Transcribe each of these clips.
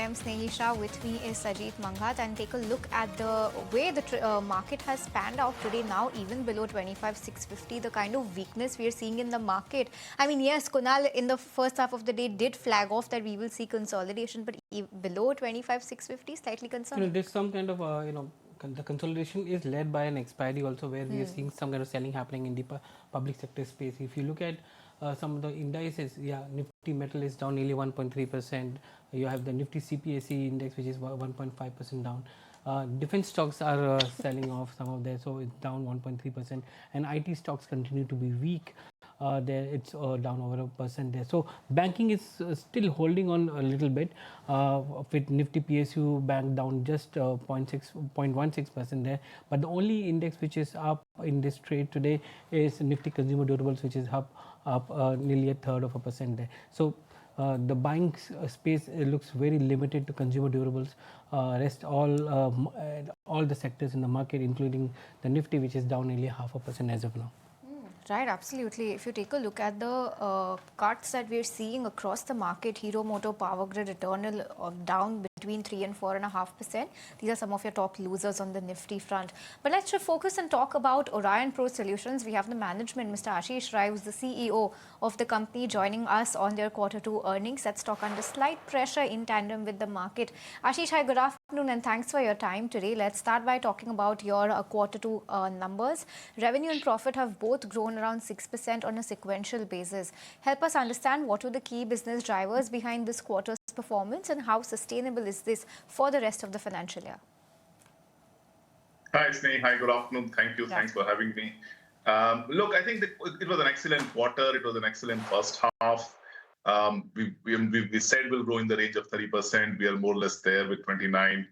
I'm Snehi Shah. With me is Sajid Manghat, and take a look at the way the market has panned out today. Now even below 25,650, the kind of weakness we are seeing in the market. I mean, yes, Kunal in the first half of the day did flag off that we will see consolidation, but below 25,650, slightly concerning. There's some kind of the consolidation is led by an expiry also, where we are seeing some kind of selling happening in the public sector space. If you look at some of the indices, Nifty metal is down nearly 1.3%. You have the Nifty CPAC index, which is 1.5% down. Defense stocks are selling off some of them, so it's down 1.3%, and IT stocks continue to be weak. There it's down over 1% there. So banking is still holding on a little bit, with Nifty PSU bank down just 0.16% there. But the only index which is up in this trade today is Nifty Consumer Durables, which is up nearly 1/3% there. So the buying space looks very limited to consumer durables. Rest all the sectors in the market, including the Nifty, which is down nearly 0.5% as of now. Right, absolutely. If you take a look at the cuts that we're seeing across the market, Hero Moto, Power Grid, Eternal down between 3 and 4.5%. These are some of your top losers on the Nifty front. But let's just focus and talk about Orion Pro Solutions. We have the management, Mr. Ashish Rai, who's the CEO of the company, joining us on their Q2 earnings. That stock under slight pressure in tandem with the market. Ashish, hi, good afternoon, and thanks for your time today. Let's start by talking about your Q2 numbers. Revenue and profit have both grown around 6% on a sequential basis. Help us understand what were the key business drivers behind this quarter's performance and how sustainable is this for the rest of the financial year? Hi, Sneha. Hi, good afternoon. Thank you. Thanks for having me. Look, I think it was an excellent quarter. It was an excellent first half. We said we'll grow in the range of 30%. We are more or less there with 29,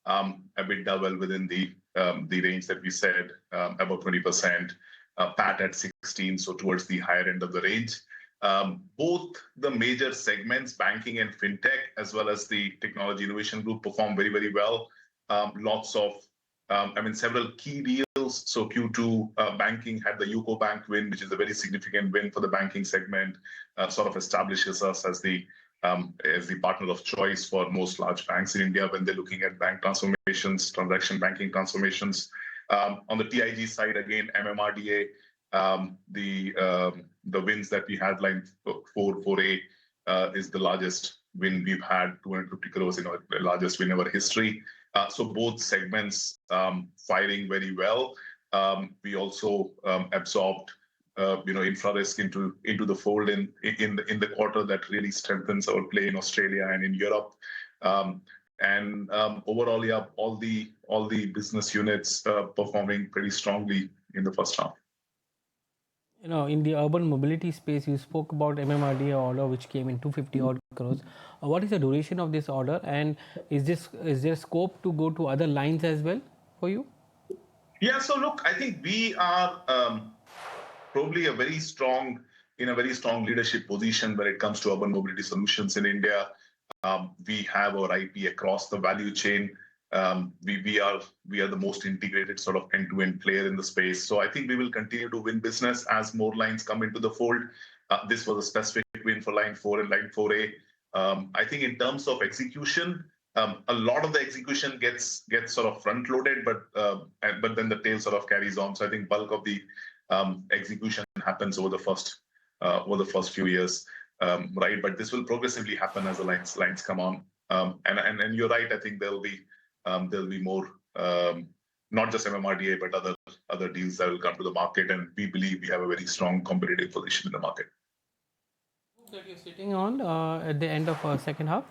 a bit double within the range that we said, about 20%. PAT at 16, so towards the higher end of the range. Both the major segments, banking and fintech, as well as the technology innovation group, performed very, very well. Lots of, several key deals. So Q2 banking had the UCO Bank win, which is a very significant win for the banking segment. Sort of establishes us as the partner of choice for most large banks in India when they're looking at bank transformations, transaction banking transformations. On the TIG side, again, MMRDA, the wins that we had, line 4A, is the largest win we've had, 250 crores, the largest win in our history. So both segments firing very well. We also absorbed, InfraRisk into the fold in the quarter. That really strengthens our play in Australia and in Europe. Overall, all the business units performing pretty strongly in the first half. In the urban mobility space, you spoke about MMRDA order, which came in 250 odd crores. What is the duration of this order, and is there scope to go to other lines as well for you? Yeah. So look, I think we are probably in a very strong leadership position when it comes to urban mobility solutions in India. We have our IP across the value chain. We are the most integrated sort of end-to-end player in the space. So I think we will continue to win business as more lines come into the fold. This was a specific win for line 4 and line 4A. I think in terms of execution, a lot of the execution gets sort of front-loaded, but then the tail sort of carries on. So I think bulk of the execution happens over the first few years. Right, but this will progressively happen as the lines come on, and you're right. I think there'll be more, not just MMRDA, but other deals that will come to the market, and we believe we have a very strong competitive position in the market. That you're sitting on at the end of second quarter.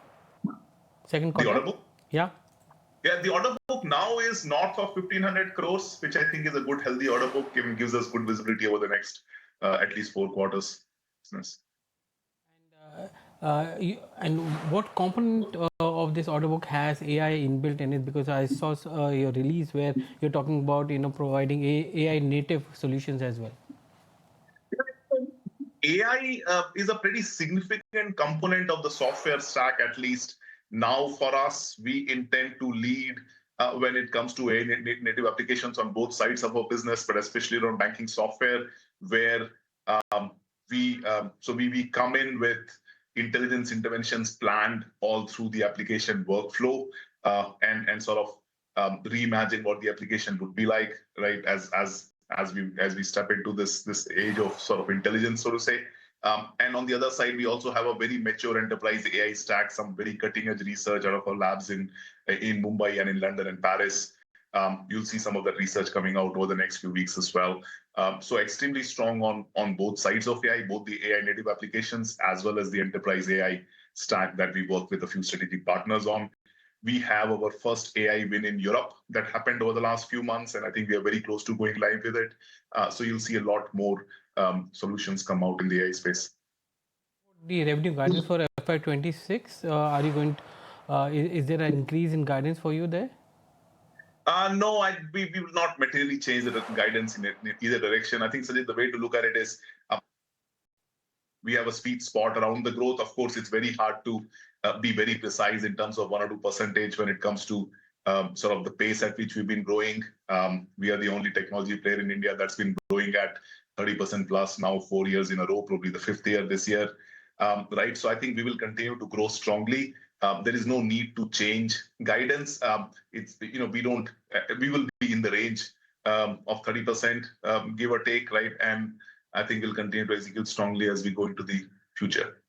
The order book? Yeah. Yeah, the order book now is north of 1,500 crores, which I think is a good, healthy order book. It gives us good visibility over the next at least 4 quarters. Business. And what component of this order book has AI inbuilt in it? Because I saw your release where you're talking about providing AI native solutions as well. AI is a pretty significant component of the software stack, at least now for us. We intend to lead when it comes to AI native applications on both sides of our business, but especially around banking software, where we come in with intelligence interventions planned all through the application workflow, and sort of reimagine what the application would be like, right? As we step into this age of sort of intelligence, so to say. And on the other side, we also have a very mature enterprise AI stack, some very cutting edge research out of our labs in Mumbai and in London and Paris. You'll see some of that research coming out over the next few weeks as well. So extremely strong on both sides of AI, both the AI native applications as well as the enterprise AI stack that we work with a few strategic partners on. We have our first AI win in Europe that happened over the last few months, and I think we are very close to going live with it. So you'll see a lot more solutions come out in the AI space. The revenue guidance for FY26, are you going to, is there an increase in guidance for you there? No, we will not materially change the guidance in either direction. I think, Sajid, the way to look at it is we have a sweet spot around the growth. Of course, it's very hard to be very precise in terms of 1 or 2% when it comes to sort of the pace at which we've been growing. We are the only technology player in India that's been growing at 30% plus now 4 years in a row, probably the 5th year this year. Right. So I think we will continue to grow strongly. There is no need to change guidance. We will be in the range of 30%, give or take, right? And I think we'll continue to execute strongly as we go into the future.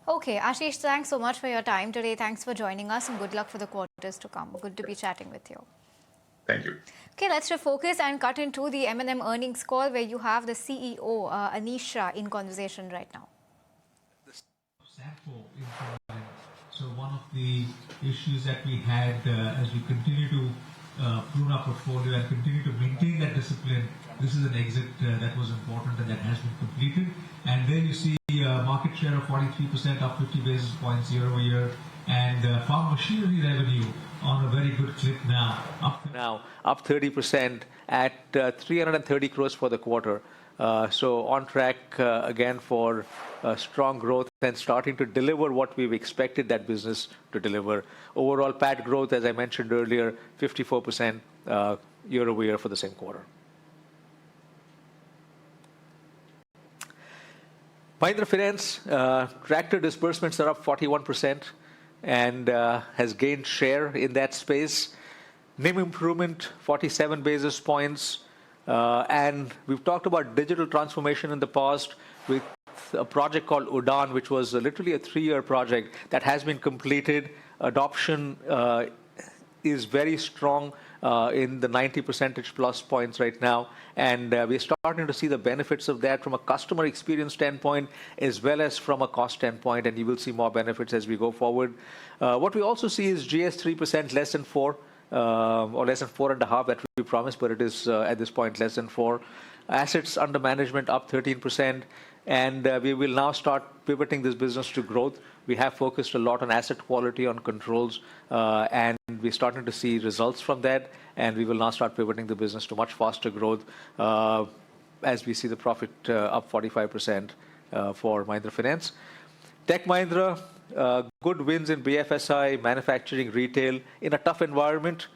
Okay, Ashish, thanks so much for your time today. Thanks for joining us and good luck for the quarters to come. Good to be chatting with you. Thank you. Okay, let's refocus and cut into the M&M earnings call where you have the CEO, Anish Shah, in conversation right now. So one of the issues that we had as we continue to prune our portfolio and continue to maintain that discipline, this is an exit that was important and that has been completed. And there you see market share of 43%, up 50 basis points year over year, and farm machinery revenue on a very good clip now. Up 30% at 330 crores for the quarter. So on track again for strong growth and starting to deliver what we've expected that business to deliver. Overall PAT growth, as I mentioned earlier, 54% year over year for the same quarter. Mahindra Finance, tractor disbursements are up 41% and has gained share in that space. NIM improvement, 47 basis points. And we've talked about digital transformation in the past with a project called Udaan, which was literally a 3-year project that has been completed. Adoption is very strong in the 90% plus points right now. And we're starting to see the benefits of that from a customer experience standpoint, as well as from a cost standpoint. And you will see more benefits as we go forward. What we also see is GS 3% less than 4. Or less than 4.5 that we promised, but it is at this point less than 4. Assets under management up 13%, and we will now start pivoting this business to growth. We have focused a lot on asset quality, on controls, and we're starting to see results from that. And we will now start pivoting the business to much faster growth as we see the profit up 45% for Mahindra Finance. Tech Mahindra, good wins in BFSI, manufacturing, retail in a tough environment.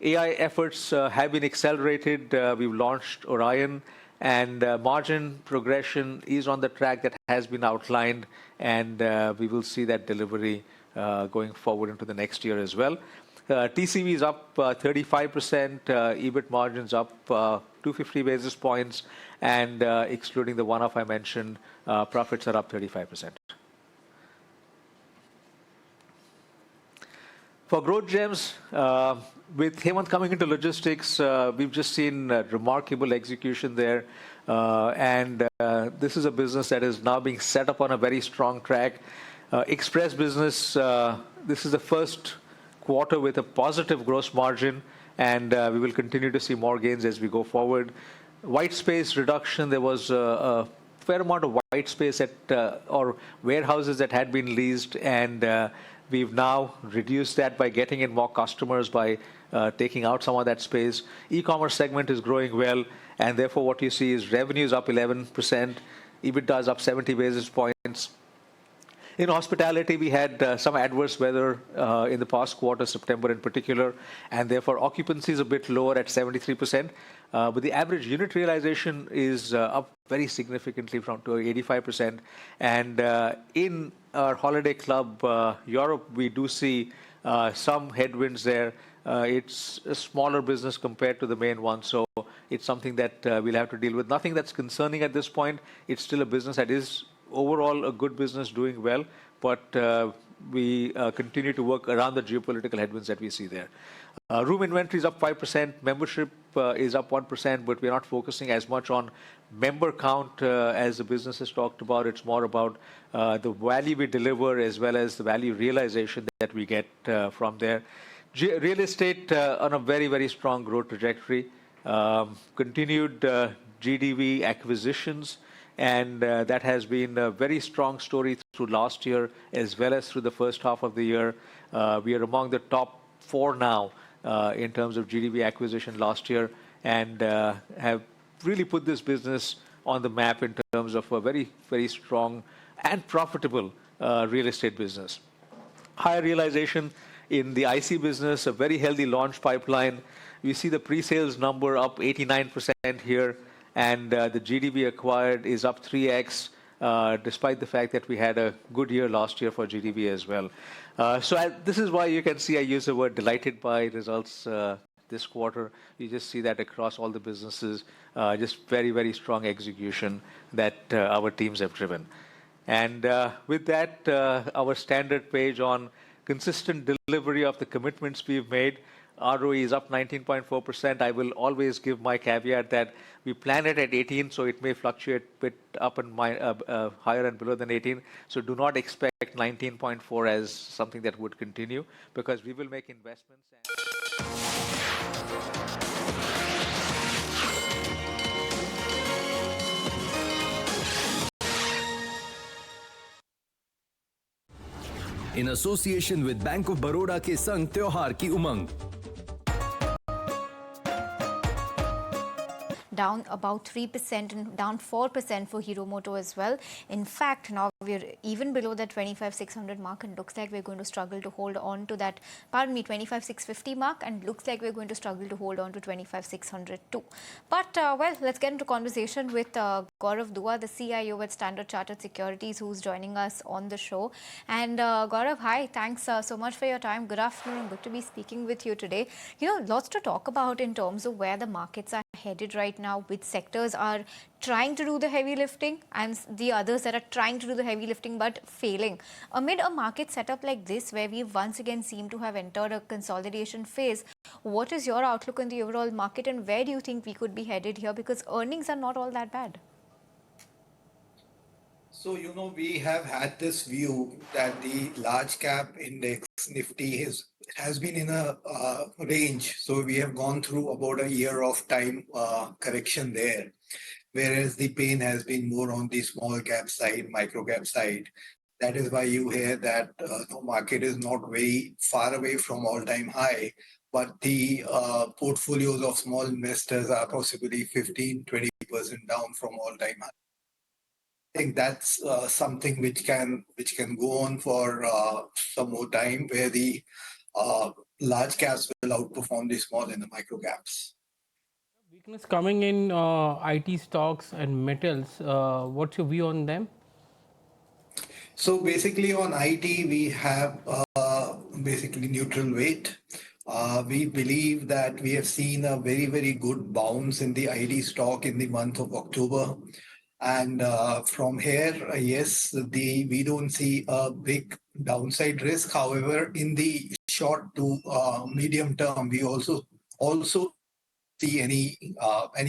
AI efforts have been accelerated. We've launched Orion, and margin progression is on the track that has been outlined, and we will see that delivery going forward into the next year as well. TCV is up 35%, EBIT margins up 250 basis points, and excluding the one-off I mentioned, profits are up 35%. For growth gems, with Hemant coming into logistics, we've just seen remarkable execution there. And this is a business that is now being set up on a very strong track. Express business, this is the first quarter with a positive gross margin, and we will continue to see more gains as we go forward. White space reduction, there was a fair amount of white space at or warehouses that had been leased, and we've now reduced that by getting in more customers by taking out some of that space. E-commerce segment is growing well, and therefore what you see is revenues up 11%, EBITDA is up 70 basis points. In hospitality, we had some adverse weather in the past quarter, September in particular, and therefore occupancy is a bit lower at 73%. But the average unit realization is up very significantly from to 85%. And in our holiday club, Europe, we do see some headwinds there. It's a smaller business compared to the main one, so it's something that we'll have to deal with. Nothing that's concerning at this point. It's still a business that is overall a good business doing well, but we continue to work around the geopolitical headwinds that we see there. Room inventory is up 5%, membership is up 1%, but we're not focusing as much on member count as the business has talked about. It's more about the value we deliver as well as the value realization that we get from there. Real estate on a very, very strong growth trajectory. Continued GDV acquisitions, and that has been a very strong story through last year as well as through the first half of the year. We are among the top 4 now in terms of GDV acquisition last year, and have really put this business on the map in terms of a very, very strong and profitable real estate business. Higher realization in the IC business, a very healthy launch pipeline. We see the pre-sales number up 89% here, and the GDV acquired is up 3x, despite the fact that we had a good year last year for GDV as well. This is why you can see I use the word delighted by results this quarter. You just see that across all the businesses, just very, very strong execution that our teams have driven. And with that, our standard page on consistent delivery of the commitments we've made. ROE is up 19.4%. I will always give my caveat that we plan it at 18, so it may fluctuate a bit up and higher and below than 18. So do not expect 19.4 as something that would continue, because we will make investments. In association with Bank of Baroda के संग त्योहार की उमंग. Down about 3% and down 4% for Hero Moto as well. In fact, now we're even below that 25,600 mark, and looks like we're going to struggle to hold on to that, 25,650 mark, and looks like we're going to struggle to hold on to 25,600 too. But well, let's get into conversation with Gaurav Dua, the CIO at Standard Chartered Securities, who's joining us on the show. And Gaurav, hi, thanks so much for your time. Good afternoon, good to be speaking with you today. Lots to talk about in terms of where the markets are headed right now, which sectors are trying to do the heavy lifting and the others that are trying to do the heavy lifting but failing. Amid a market setup like this, where we once again seem to have entered a consolidation phase, what is your outlook on the overall market, and where do you think we could be headed here? Because earnings are not all that bad. So, we have had this view that the large cap index Nifty has been in a range. So we have gone through about a year of time correction there, whereas the pain has been more on the small cap side, micro cap side. That is why you hear that the market is not very far away from all-time high, but the portfolios of small investors are possibly 15-20% down from all-time high. I think that's something which can go on for some more time, where the large caps will outperform the small and the micro caps. Weakness coming in IT stocks and metals. What's your view on them? So basically on IT, we have basically neutral weight. We believe that we have seen a very, very good bounce in the IT stock in the month of October. And from here, yes, we don't see a big downside risk. However, in the short to medium term, we also see any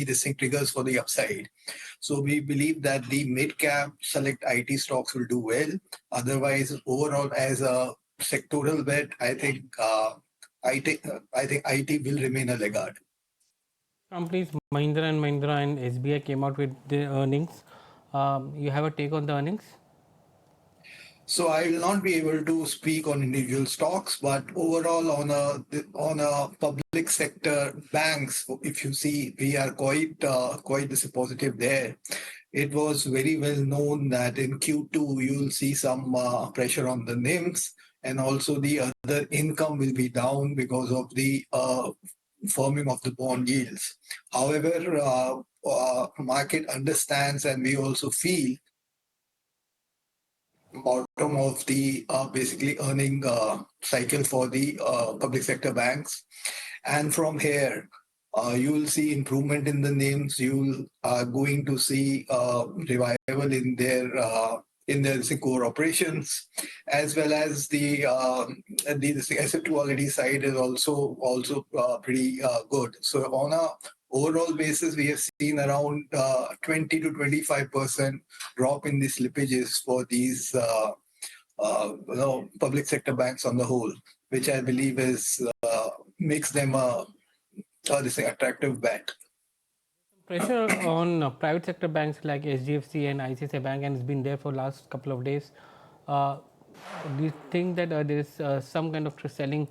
distinct triggers for the upside. So we believe that the mid cap select IT stocks will do well. Otherwise, overall, as a sectoral bet, I think IT will remain a laggard. Companies Mahindra and Mahindra and SBI came out with their earnings. You have a take on the earnings? So I will not be able to speak on individual stocks, but overall on a public sector banks, if you see, we are quite positive there. it was very well known that in Q2 you'll see some pressure on the NIMs, and also the other income will be down because of the firming of the bond yields. However, market understands, and we also feel bottom of the basically earning cycle for the public sector banks. And from here, you will see improvement in the names. You are going to see revival in their core operations, as well as the asset quality side is also pretty good. So on a overall basis, we have seen around 20 to 25% drop in the slippages for these public sector banks on the whole, which I believe makes them this attractive bet. Pressure on private sector banks like HDFC and ICICI Bank, and it's been there for last couple of days. Do you think that there is some kind of selling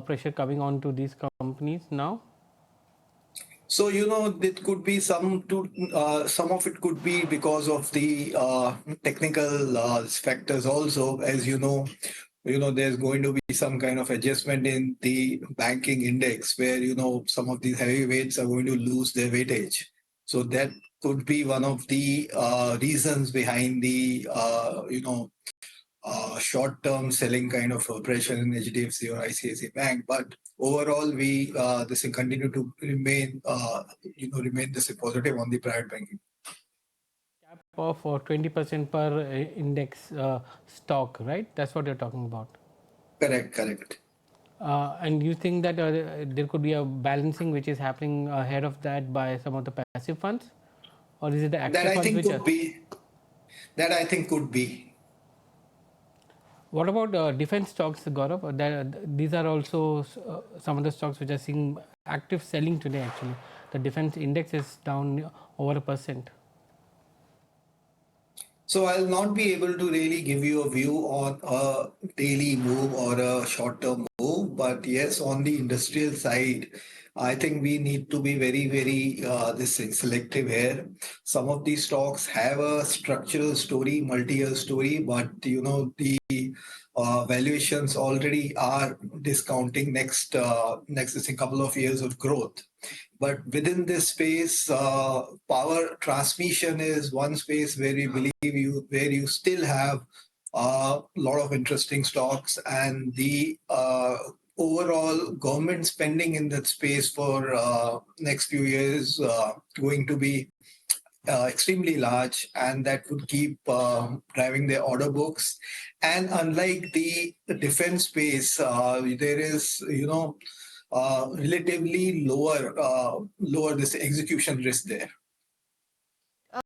pressure coming on to these companies now? So it could be some of it could be because of the technical factors also. As you know, there's going to be some kind of adjustment in the banking index where some of these heavyweights are going to lose their weightage. So that could be one of the reasons behind the short-term selling kind of pressure in HDFC or ICICI Bank. But overall, we this will continue to remain this positive on the private banking. Cap of 20% per index stock, right? That's what you're talking about. Correct. And you think that there could be a balancing which is happening ahead of that by some of the passive funds, or is it the active funds which are? That I think could be. What about defense stocks, Gaurav? These are also some of the stocks which are seeing active selling today. Actually, the defense index is down over 1%. So I'll not be able to really give you a view on a daily move or a short-term move, but yes, on the industrial side, I think we need to be very, very selective here. Some of these stocks have a structural story, multi-year story, but the valuations already are discounting next couple of years of growth. But within this space, power transmission is one space where we believe where you still have a lot of interesting stocks, and the overall government spending in that space for next few years going to be extremely large, and that would keep driving their order books. And unlike the defense space, there is relatively lower this execution risk there.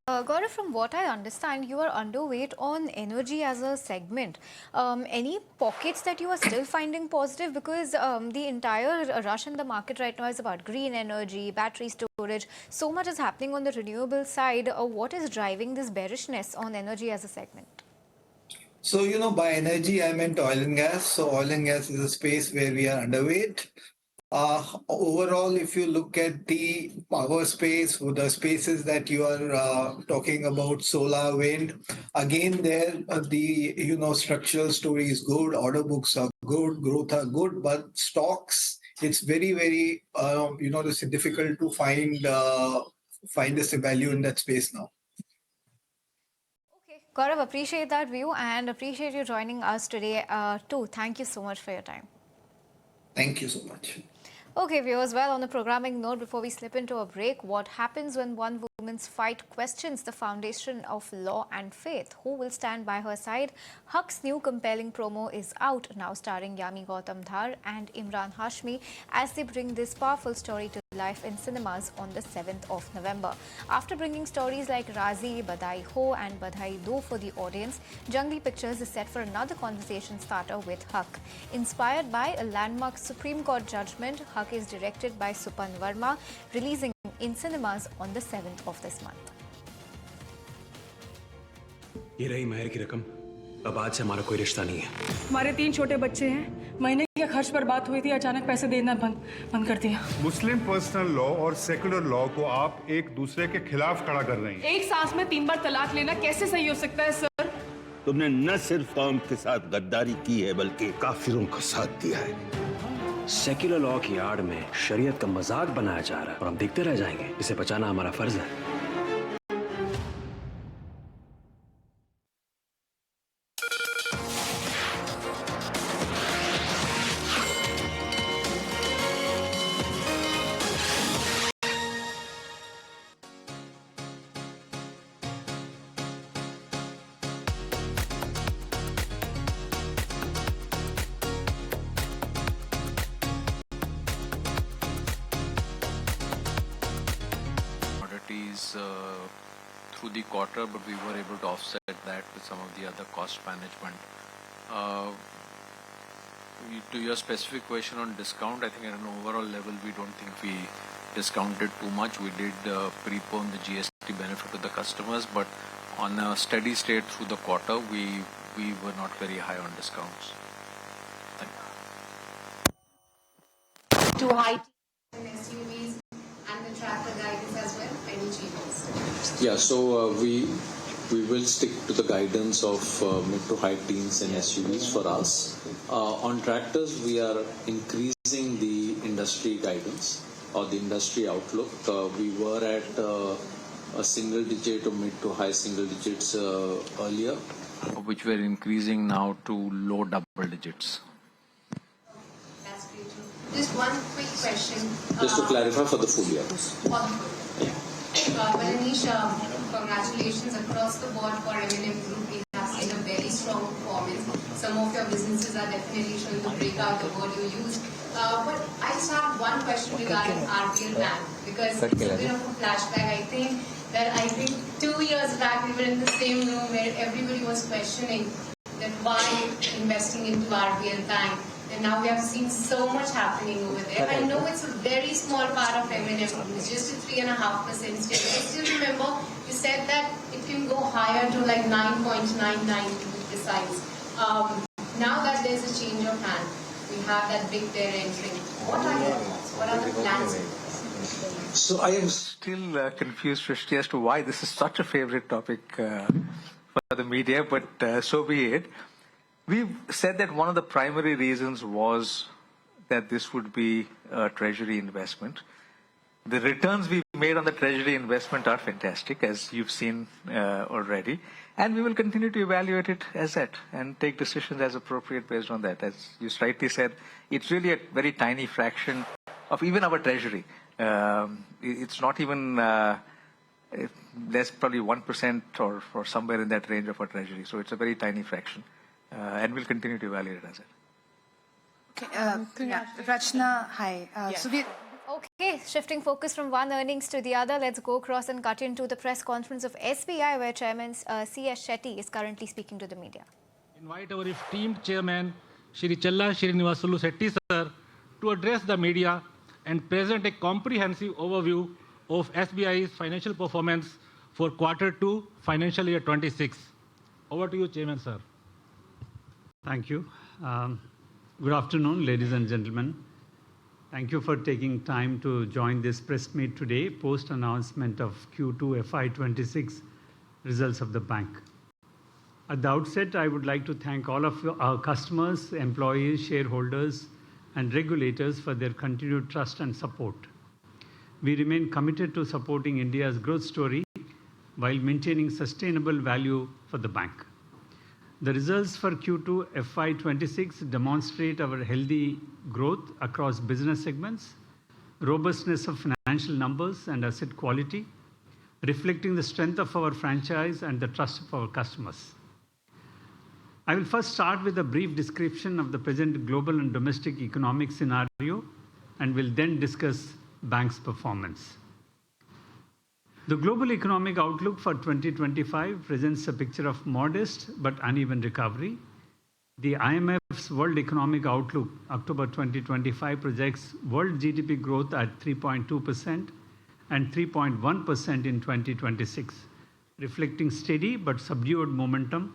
Gaurav, from what I understand, you are underweight on energy as a segment. Any pockets that you are still finding positive? Because the entire rush in the market right now is about green energy, battery storage. So much is happening on the renewable side. What is driving this bearishness on energy as a segment? So, by energy, I meant oil and gas. So oil and gas is a space where we are underweight. Overall, if you look at the power space, the spaces that you are talking about, solar, wind, again there the structural story is good, order books are good, growth are good, but stocks, it's very, very it's difficult to find this value in that space now. Okay, Gaurav, appreciate that view and appreciate you joining us today too. Thank you so much for your time. Thank you so much. Okay, viewers, well, on a programming note, before we slip into a break, what happens when one woman's fight questions the foundation of law and faith? Who will stand by her side? Huck's new compelling promo is out, now starring Yami Gautam Dhar and Imran Hashmi, as they bring this powerful story to life in cinemas on the 7th of November. After bringing stories like Razi, Badai Ho and Badai Do for the audience, Jungli Pictures is set for another conversation starter with Huck. Inspired by a landmark Supreme Court judgment, Huck is directed by Supan Verma, releasing in cinemas on the 7th of this month. ये रही महर की रकम, अब आज से हमारा कोई रिश्ता नहीं है। हमारे 3 छोटे बच्चे हैं, महीने के खर्च पर बात हुई थी, अचानक पैसे देना बंद कर दिया। मुस्लिम पर्सनल लॉ और सेकुलर लॉ को आप एक दूसरे के खिलाफ खड़ा कर रही हैं। एक सांस में 3 बार तलाक लेना कैसे सही हो सकता है सर? तुमने न सिर्फ कौम के साथ गद्दारी की है बल्कि काफिरों का साथ दिया है। सेक्युलर लॉ की आड़ में शरीयत का मजाक बनाया जा रहा है और हम देखते रह जाएंगे। इसे बचाना हमारा फर्ज है। Through the quarter, but we were able to offset that with some of the other cost management. To your specific question on discount, I think at an overall level, we don't think we discounted too much. We did prepone the GST benefit to the customers, but on a steady state through the quarter, we were not very high on discounts. Thank you. Too high in SUVs and the tractor guidance as well. Any changes? Yeah, so we will stick to the guidance of mid to high teens in SUVs for us. On tractors, we are increasing the industry guidance or the industry outlook. We were at a single digit or mid to high single digits earlier, which we're increasing now to low double digits. That's great. Just one quick question. Just to clarify, for the full year. For the full year. Well, Anish, congratulations across the board for M&M Group. We have seen a very strong performance. Some of your businesses are definitely showing the breakout, the word you used. But I just have one question regarding RBL Bank, because it's a bit of a flashback. I think 2 years back we were in the same room where everybody was questioning that why investing into RBL Bank. And now we have seen so much happening over there. I know it's a very small part of M&M, it's just a 3.5% stake. I still remember you said that it can go higher to like 9.99 to be precise. Now that there's a change of hand, we have that big player entering. What are your thoughts? What are the plans? So I am still confused, Srishti, as to why this is such a favorite topic for the media, but so be it. We've said that one of the primary reasons was that this would be a treasury investment. The returns we've made on the treasury investment are fantastic, as you've seen already. And we will continue to evaluate it as that and take decisions as appropriate based on that. As you rightly said, it's really a very tiny fraction of even our treasury. It's not even, there's probably 1% or somewhere in that range of our treasury. So it's a very tiny fraction. And we'll continue to evaluate it as it. Okay, Rachna, hi. Okay, shifting focus from one earnings to the other, let's go across and cut into the press conference of SBI, where Chairman C.S. Shetty is currently speaking to the media. Invite our esteemed Chairman, Shri Challa Srinivasulu Shetty sir, to address the media and present a comprehensive overview of SBI's financial performance for Q2, financial year 26. Over to you, Chairman sir. Thank you. Good afternoon, ladies and gentlemen. Thank you for taking time to join this press meet today, post-announcement of Q2 FY26 results of the bank. At the outset, I would like to thank all of our customers, employees, shareholders, and regulators for their continued trust and support. We remain committed to supporting India's growth story while maintaining sustainable value for the bank. The results for Q2 FY26 demonstrate our healthy growth across business segments, robustness of financial numbers and asset quality, reflecting the strength of our franchise and the trust of our customers. I will first start with a brief description of the present global and domestic economic scenario and will then discuss bank's performance. The global economic outlook for 2025 presents a picture of modest but uneven recovery. The IMF's World Economic Outlook, October 2025, projects world GDP growth at 3.2% and 3.1% in 2026, reflecting steady but subdued momentum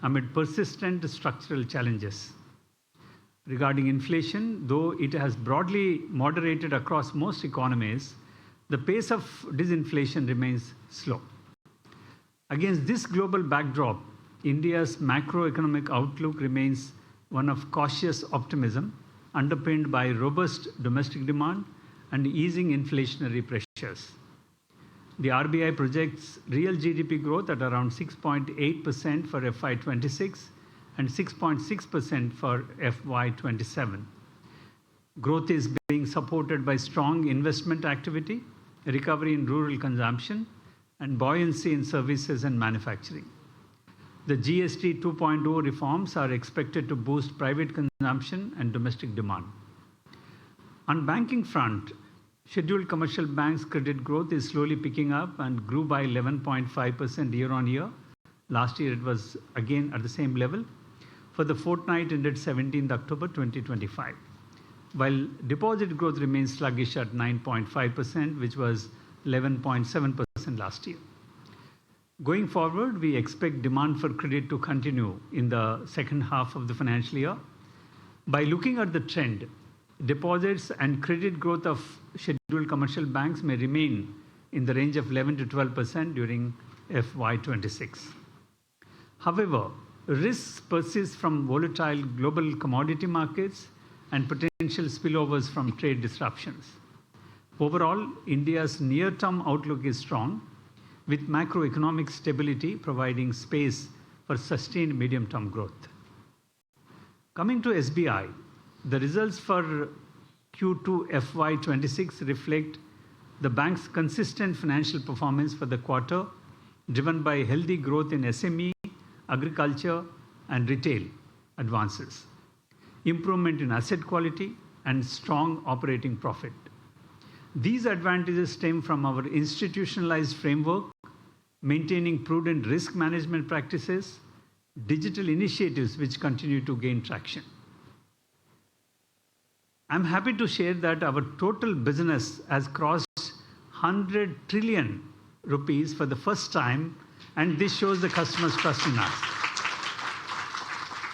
amid persistent structural challenges. Regarding inflation, though it has broadly moderated across most economies, the pace of disinflation remains slow. Against this global backdrop, India's macroeconomic outlook remains one of cautious optimism, underpinned by robust domestic demand and easing inflationary pressures. The RBI projects real GDP growth at around 6.8% for FY26 and 6.6% for FY27. Growth is being supported by strong investment activity, recovery in rural consumption, and buoyancy in services and manufacturing. The GST 2.0 reforms are expected to boost private consumption and domestic demand. On banking front, scheduled commercial banks' credit growth is slowly picking up and grew by 11.5% year-on-year. Last year, it was again at the same level for the fortnight ended 17th October 2025, while deposit growth remains sluggish at 9.5%, which was 11.7% last year. Going forward, we expect demand for credit to continue in the second half of the financial year. By looking at the trend, deposits and credit growth of scheduled commercial banks may remain in the range of 11 to 12% during FY26. However, risks persist from volatile global commodity markets and potential spillovers from trade disruptions. Overall, India's near-term outlook is strong, with macroeconomic stability providing space for sustained medium-term growth. Coming to SBI, the results for Q2 FY26 reflect the bank's consistent financial performance for the quarter, driven by healthy growth in SME, agriculture, and retail advances, improvement in asset quality, and strong operating profit. These advantages stem from our institutionalized framework, maintaining prudent risk management practices, digital initiatives which continue to gain traction. I'm happy to share that our total business has crossed 100 trillion rupees for the first time, and this shows the customers' trust in us.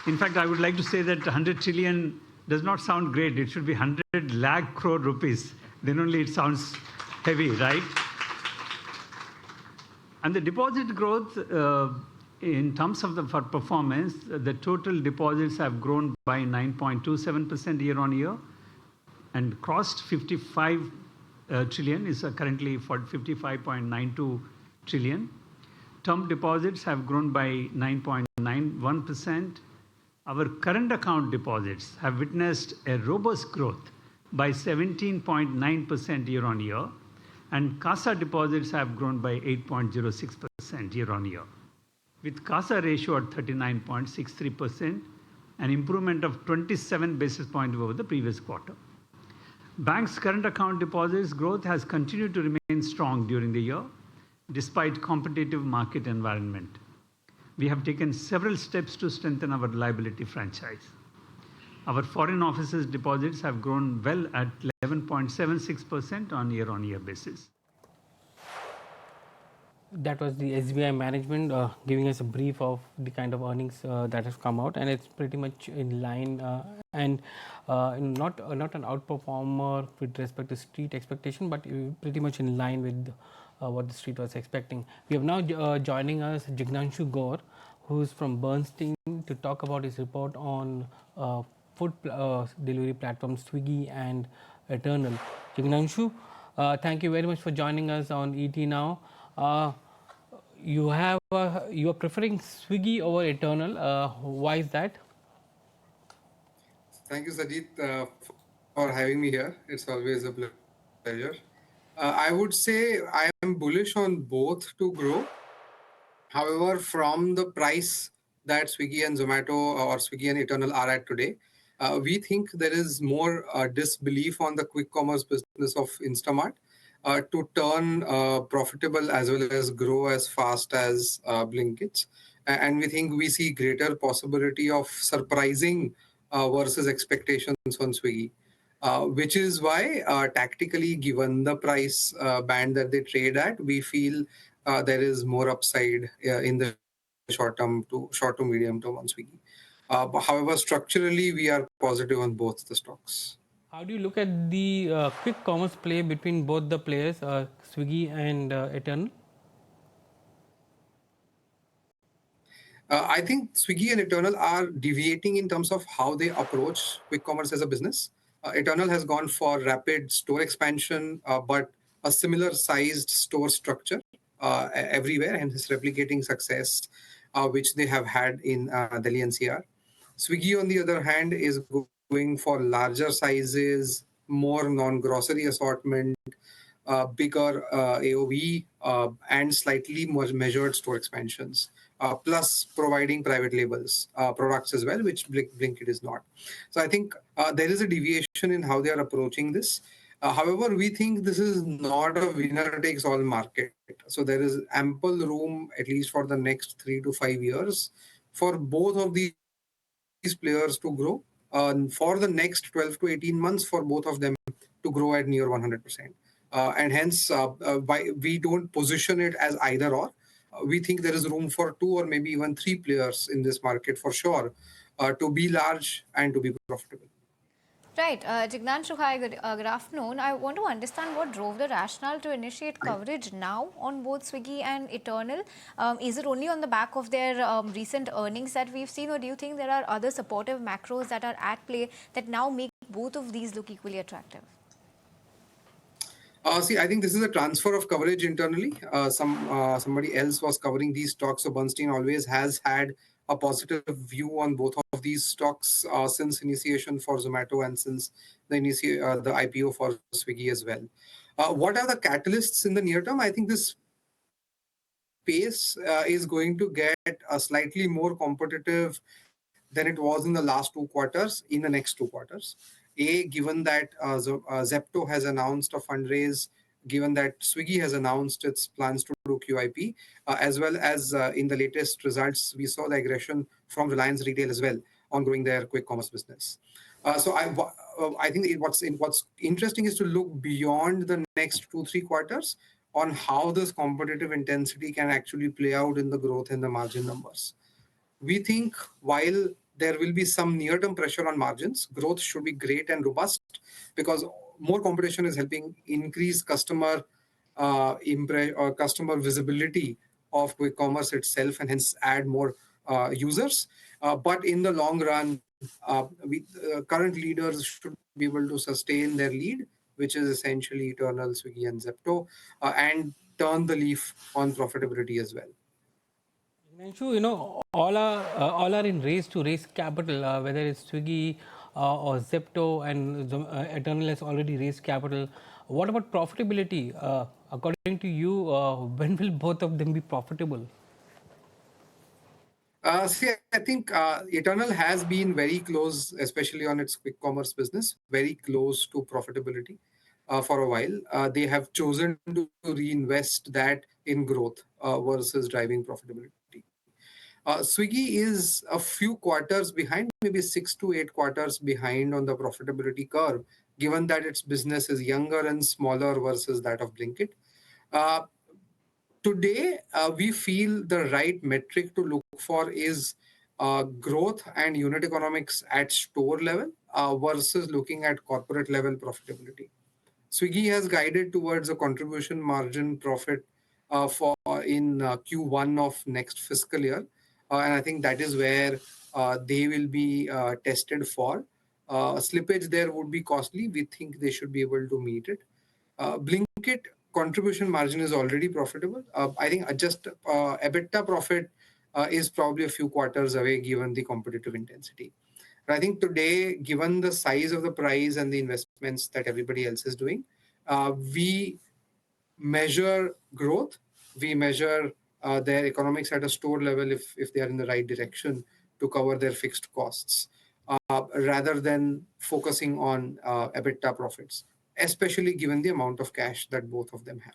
In fact, I would like to say that 100 trillion does not sound great. It should be 100 lakh crore rupees. Then only it sounds heavy, right? And the deposit growth, in terms of the performance, the total deposits have grown by 9.27% year-on-year and crossed 55 trillion, is currently for 55.92 trillion. Term deposits have grown by 9.91%. Our current account deposits have witnessed a robust growth by 17.9% year-on-year, and CASA deposits have grown by 8.06% year-on-year, with CASA ratio at 39.63%, an improvement of 27 basis points over the previous quarter. Bank's current account deposits growth has continued to remain strong during the year, despite competitive market environment. We have taken several steps to strengthen our liability franchise. Our foreign offices deposits have grown well at 11.76% on year-on-year basis. That was the SBI management giving us a brief of the kind of earnings that have come out, and it's pretty much in line and not an outperformer with respect to street expectation, but pretty much in line with what the street was expecting. We have now joining us Jignanshu Gaur, who's from Bernstein, to talk about his report on food delivery platforms Swiggy and Eternal. Jignanshu, thank you very much for joining us on ET Now. You are preferring Swiggy over Eternal. Why is that? Thank you, Sajid, for having me here. It's always a pleasure. I would say I am bullish on both to grow. However, from the price that Swiggy and Zomato or Swiggy and Eternal are at today, we think there is more disbelief on the quick commerce business of Instamart to turn profitable as well as grow as fast as Blinkit. And we think we see greater possibility of surprising versus expectations on Swiggy, which is why tactically, given the price band that they trade at, we feel there is more upside in the short to medium term on Swiggy. However, structurally, we are positive on both the stocks. How do you look at the quick commerce play between both the players, Swiggy and Eternal? I think Swiggy and Eternal are deviating in terms of how they approach quick commerce as a business. Eternal has gone for rapid store expansion, but a similar sized store structure everywhere, and is replicating success which they have had in Delhi NCR. Swiggy, on the other hand, is going for larger sizes, more non-grocery assortment, bigger AOV, and slightly more measured store expansions, plus providing private labels products as well, which Blinkit is not. So I think there is a deviation in how they are approaching this. However, we think this is not a winner-takes-all market. So there is ample room, at least for the next 3 to 5 years, for both of these players to grow. For the next 12 to 18 months, for both of them to grow at near 100%. And hence, we don't position it as either or. We think there is room for 2 or maybe even 3 players in this market for sure to be large and to be profitable. Right. Jignanshu, hi, good afternoon. I want to understand what drove the rationale to initiate coverage now on both Swiggy and Eternal. Is it only on the back of their recent earnings that we've seen, or do you think there are other supportive macros that are at play that now make both of these look equally attractive? I think this is a transfer of coverage internally. Somebody else was covering these stocks, so Bernstein always has had a positive view on both of these stocks since initiation for Zomato and since the IPO for Swiggy as well. What are the catalysts in the near term? I think this space is going to get slightly more competitive than it was in the last 2 quarters, in the next 2 quarters. Given that Zepto has announced a fundraise, given that Swiggy has announced its plans to do QIP, as well as in the latest results, we saw the aggression from Reliance Retail as well on growing their quick commerce business. So I think what's interesting is to look beyond the next 2-3 quarters on how this competitive intensity can actually play out in the growth and the margin numbers. We think while there will be some near-term pressure on margins, growth should be great and robust because more competition is helping increase customer customer visibility of quick commerce itself and hence add more users. But in the long run, current leaders should be able to sustain their lead, which is essentially Eternal, Swiggy, and Zepto, and turn the leaf on profitability as well. Anshu, all are in race to raise capital, whether it's Swiggy or Zepto, and Eternal has already raised capital. What about profitability? According to you, when will both of them be profitable? I think Eternal has been very close, especially on its quick commerce business, very close to profitability for a while. They have chosen to reinvest that in growth versus driving profitability. Swiggy is a few quarters behind, maybe 6 to 8 quarters behind on the profitability curve, given that its business is younger and smaller versus that of Blinkit. Today, we feel the right metric to look for is growth and unit economics at store level versus looking at corporate level profitability. Swiggy has guided towards a contribution margin profit for in Q1 of next fiscal year. And I think that is where they will be tested for. Slippage there would be costly. We think they should be able to meet it. Blinkit contribution margin is already profitable. I think just EBITDA profit is probably a few quarters away given the competitive intensity. But I think today, given the size of the prize and the investments that everybody else is doing, we measure growth. We measure their economics at a store level if they are in the right direction to cover their fixed costs, rather than focusing on EBITDA profits, especially given the amount of cash that both of them have.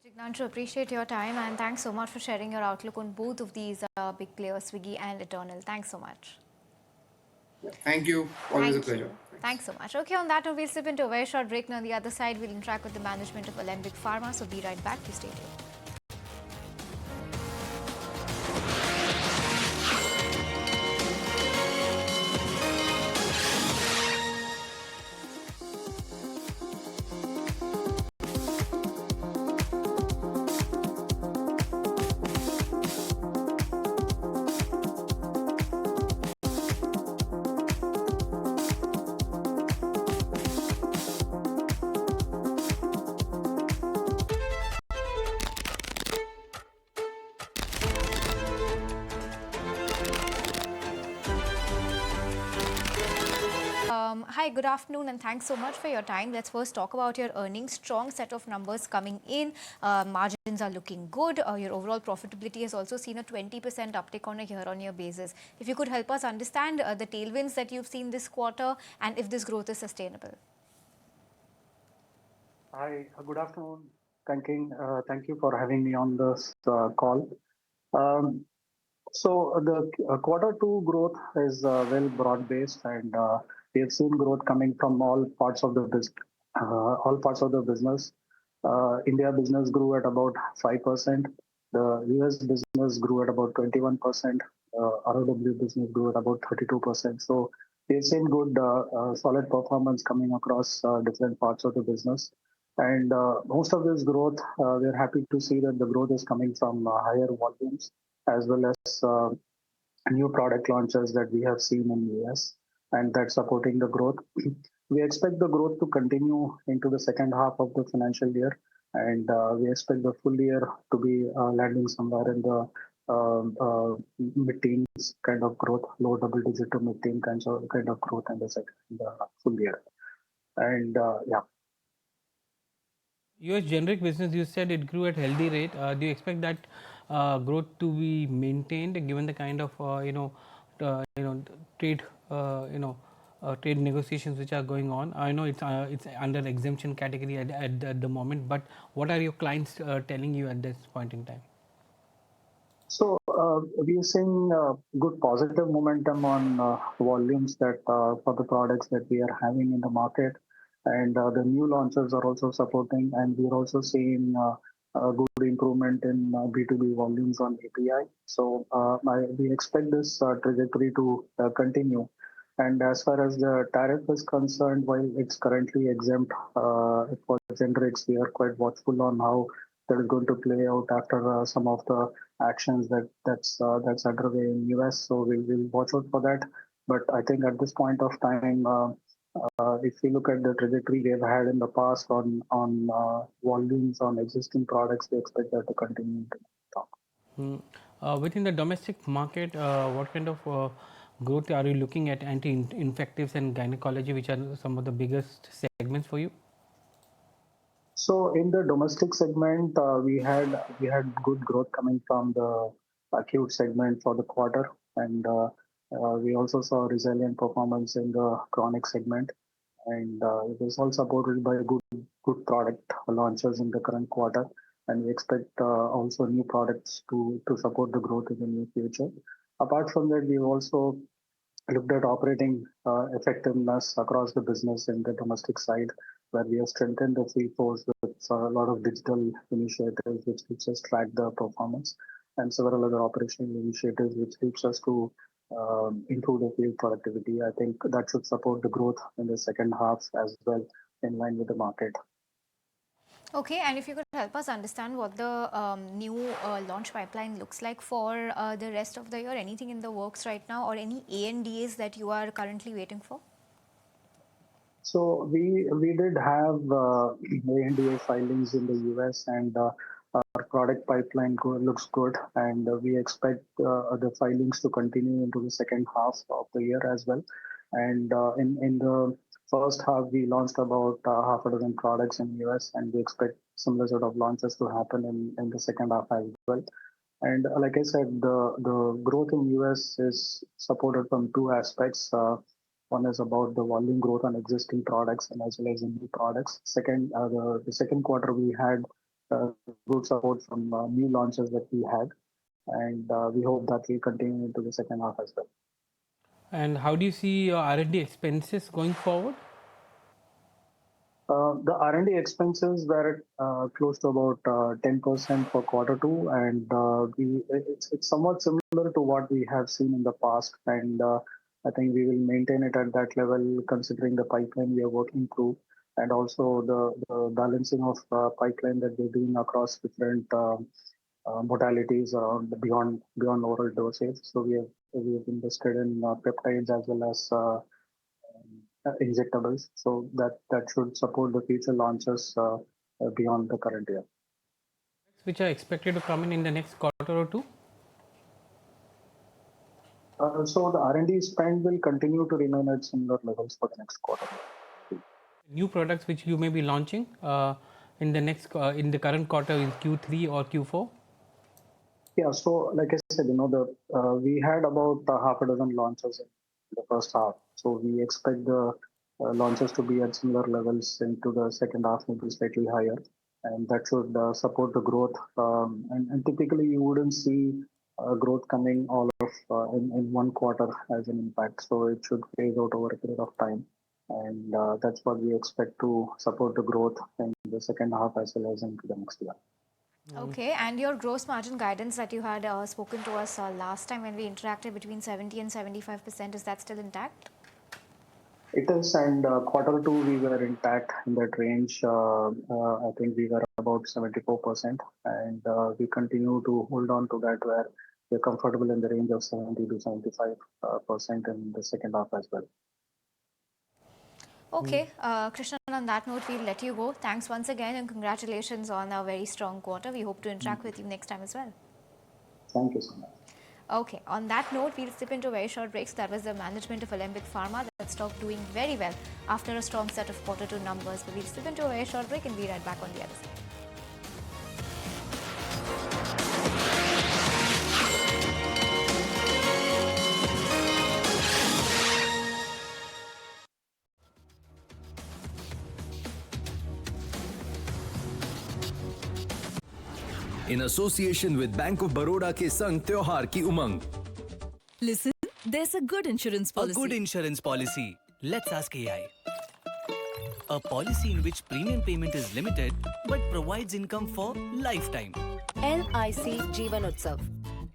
Jignanshu, appreciate your time and thanks so much for sharing your outlook on both of these big players, Swiggy and Eternal. Thanks so much. Thank you. Always a pleasure. Thanks so much. Okay, on that note, we'll slip into a very short break. Now, on the other side, we'll interact with the management of Alembic Pharma. So be right back. Please stay tuned. good afternoon, and thanks so much for your time. Let's first talk about your earnings. Strong set of numbers coming in. Margins are looking good. Your overall profitability has also seen a 20% uptick on a year-on-year basis. If you could help us understand the tailwinds that you've seen this quarter and if this growth is sustainable. Hi, good afternoon. Thank you for having me on this call. Um, the quarter two growth is well broad-based, and we have seen growth coming from all parts of the business. India business grew at about 5%. The US business grew at about 21%. ROW business grew at about 32%. So we have seen good, solid performance coming across different parts of the business. And most of this growth, we're happy to see that the growth is coming from higher volumes as well as new product launches that we have seen in the US, and that's supporting the growth. We expect the growth to continue into the second half of the financial year, and we expect the full year to be landing somewhere in the mid-teens kind of growth, low double-digit to mid-teen kind of growth in the full year. And yeah. US generic business, you said it grew at healthy rate. Do you expect that growth to be maintained given the kind of trade trade negotiations which are going on? I know it's under exemption category at the moment, but what are your clients telling you at this point in time? So we are seeing good positive momentum on volumes that for the products that we are having in the market, and the new launches are also supporting, and we're also seeing a good improvement in B2B volumes on API. So we expect this trajectory to continue. And as far as the tariff is concerned, while it's currently exempt for generics, we are quite watchful on how that is going to play out after some of the actions that's underway in US. So we'll watch out for that. But I think at this point of time, if you look at the trajectory we have had in the past on volumes on existing products, we expect that to continue to talk. Within the domestic market, what kind of growth are you looking at? Anti-infectives and gynecology, which are some of the biggest segments for you? So in the domestic segment, we had good growth coming from the acute segment for the quarter, and we also saw resilient performance in the chronic segment, and it was all supported by good product launches in the current quarter, and we expect also new products to support the growth in the near future. Apart from that, we've also looked at operating effectiveness across the business in the domestic side, where we have strengthened the field force with a lot of digital initiatives, which helps us track the performance, and several other operational initiatives, which helps us to improve the field productivity. I think that should support the growth in the second half as well, in line with the market. Okay, and if you could help us understand what the new launch pipeline looks like for the rest of the year, anything in the works right now, or any ANDAs that you are currently waiting for? So we did have ANDA filings in the US, and our product pipeline looks good, and we expect the filings to continue into the second half of the year as well. And in the first half, we launched about half a dozen products in the US, and we expect similar sort of launches to happen in the second half as well. And like I said, the growth in US is supported from two aspects. One is about the volume growth on existing products and as well as the new products. Second, the second quarter we had good support from new launches that we had, and we hope that will continue into the second half as well. And how do you see your R&D expenses going forward? The R&D expenses were close to about 10% for quarter two, and it's somewhat similar to what we have seen in the past, and I think we will maintain it at that level considering the pipeline we are working through, and also the balancing of pipeline that we're doing across different modalities around beyond oral dosage. So we have invested in peptides as well as injectables, so that should support the future launches beyond the current year. Which are expected to come in the next quarter or two? So the R&D spend will continue to remain at similar levels for the next quarter. New products which you may be launching in the current quarter in Q3 or Q4? Yeah, so like I said, we had about half a dozen launches in the first half. So we expect the launches to be at similar levels into the second half, maybe slightly higher, and that should support the growth. And typically, you wouldn't see growth coming all of in one quarter as an impact. So it should phase out over a period of time, and that's what we expect to support the growth in the second half as well as into the next year. Okay, and your gross margin guidance that you had spoken to us last time when we interacted between 70 and 75%, is that still intact? It is, and quarter two we were intact in that range. I think we were about 74%, and we continue to hold on to that where we're comfortable in the range of 70 to 75% in the second half as well. Okay, Krishnan, on that note, we'll let you go. Thanks once again and congratulations on a very strong quarter. We hope to interact with you next time as well. Thank you so much. Okay, on that note, we'll slip into a very short breaks. That was the management of Alembic Pharma. That stock doing very well after a strong set of quarter two numbers. But we'll slip into a very short break and be right back on the other side. In association with Bank of Baroda के संग त्योहार की उमंग. Listen, there's a good insurance policy. A good insurance policy. Let's ask AI. A policy in which premium payment is limited but provides income for lifetime. LIC Jeevan Utsav.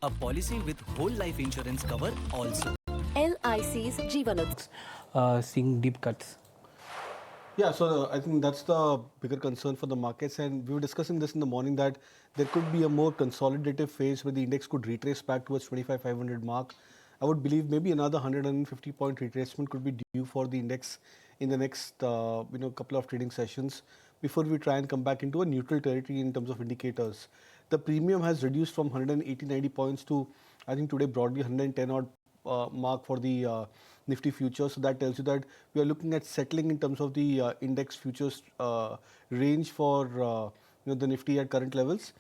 A policy with whole life insurance cover also. LIC's Jeevan Utsav. Seeing deep cuts. Yeah, so I think that's the bigger concern for the markets, and we were discussing this in the morning that there could be a more consolidative phase where the index could retrace back towards 25,500 mark. I would believe maybe another 150 point retracement could be due for the index in the next couple of trading sessions before we try and come back into a neutral territory in terms of indicators. The premium has reduced from 180-90 points to I think today broadly 110 odd mark for the Nifty futures. So that tells you that we are looking at settling in terms of the index futures range for the Nifty at current levels.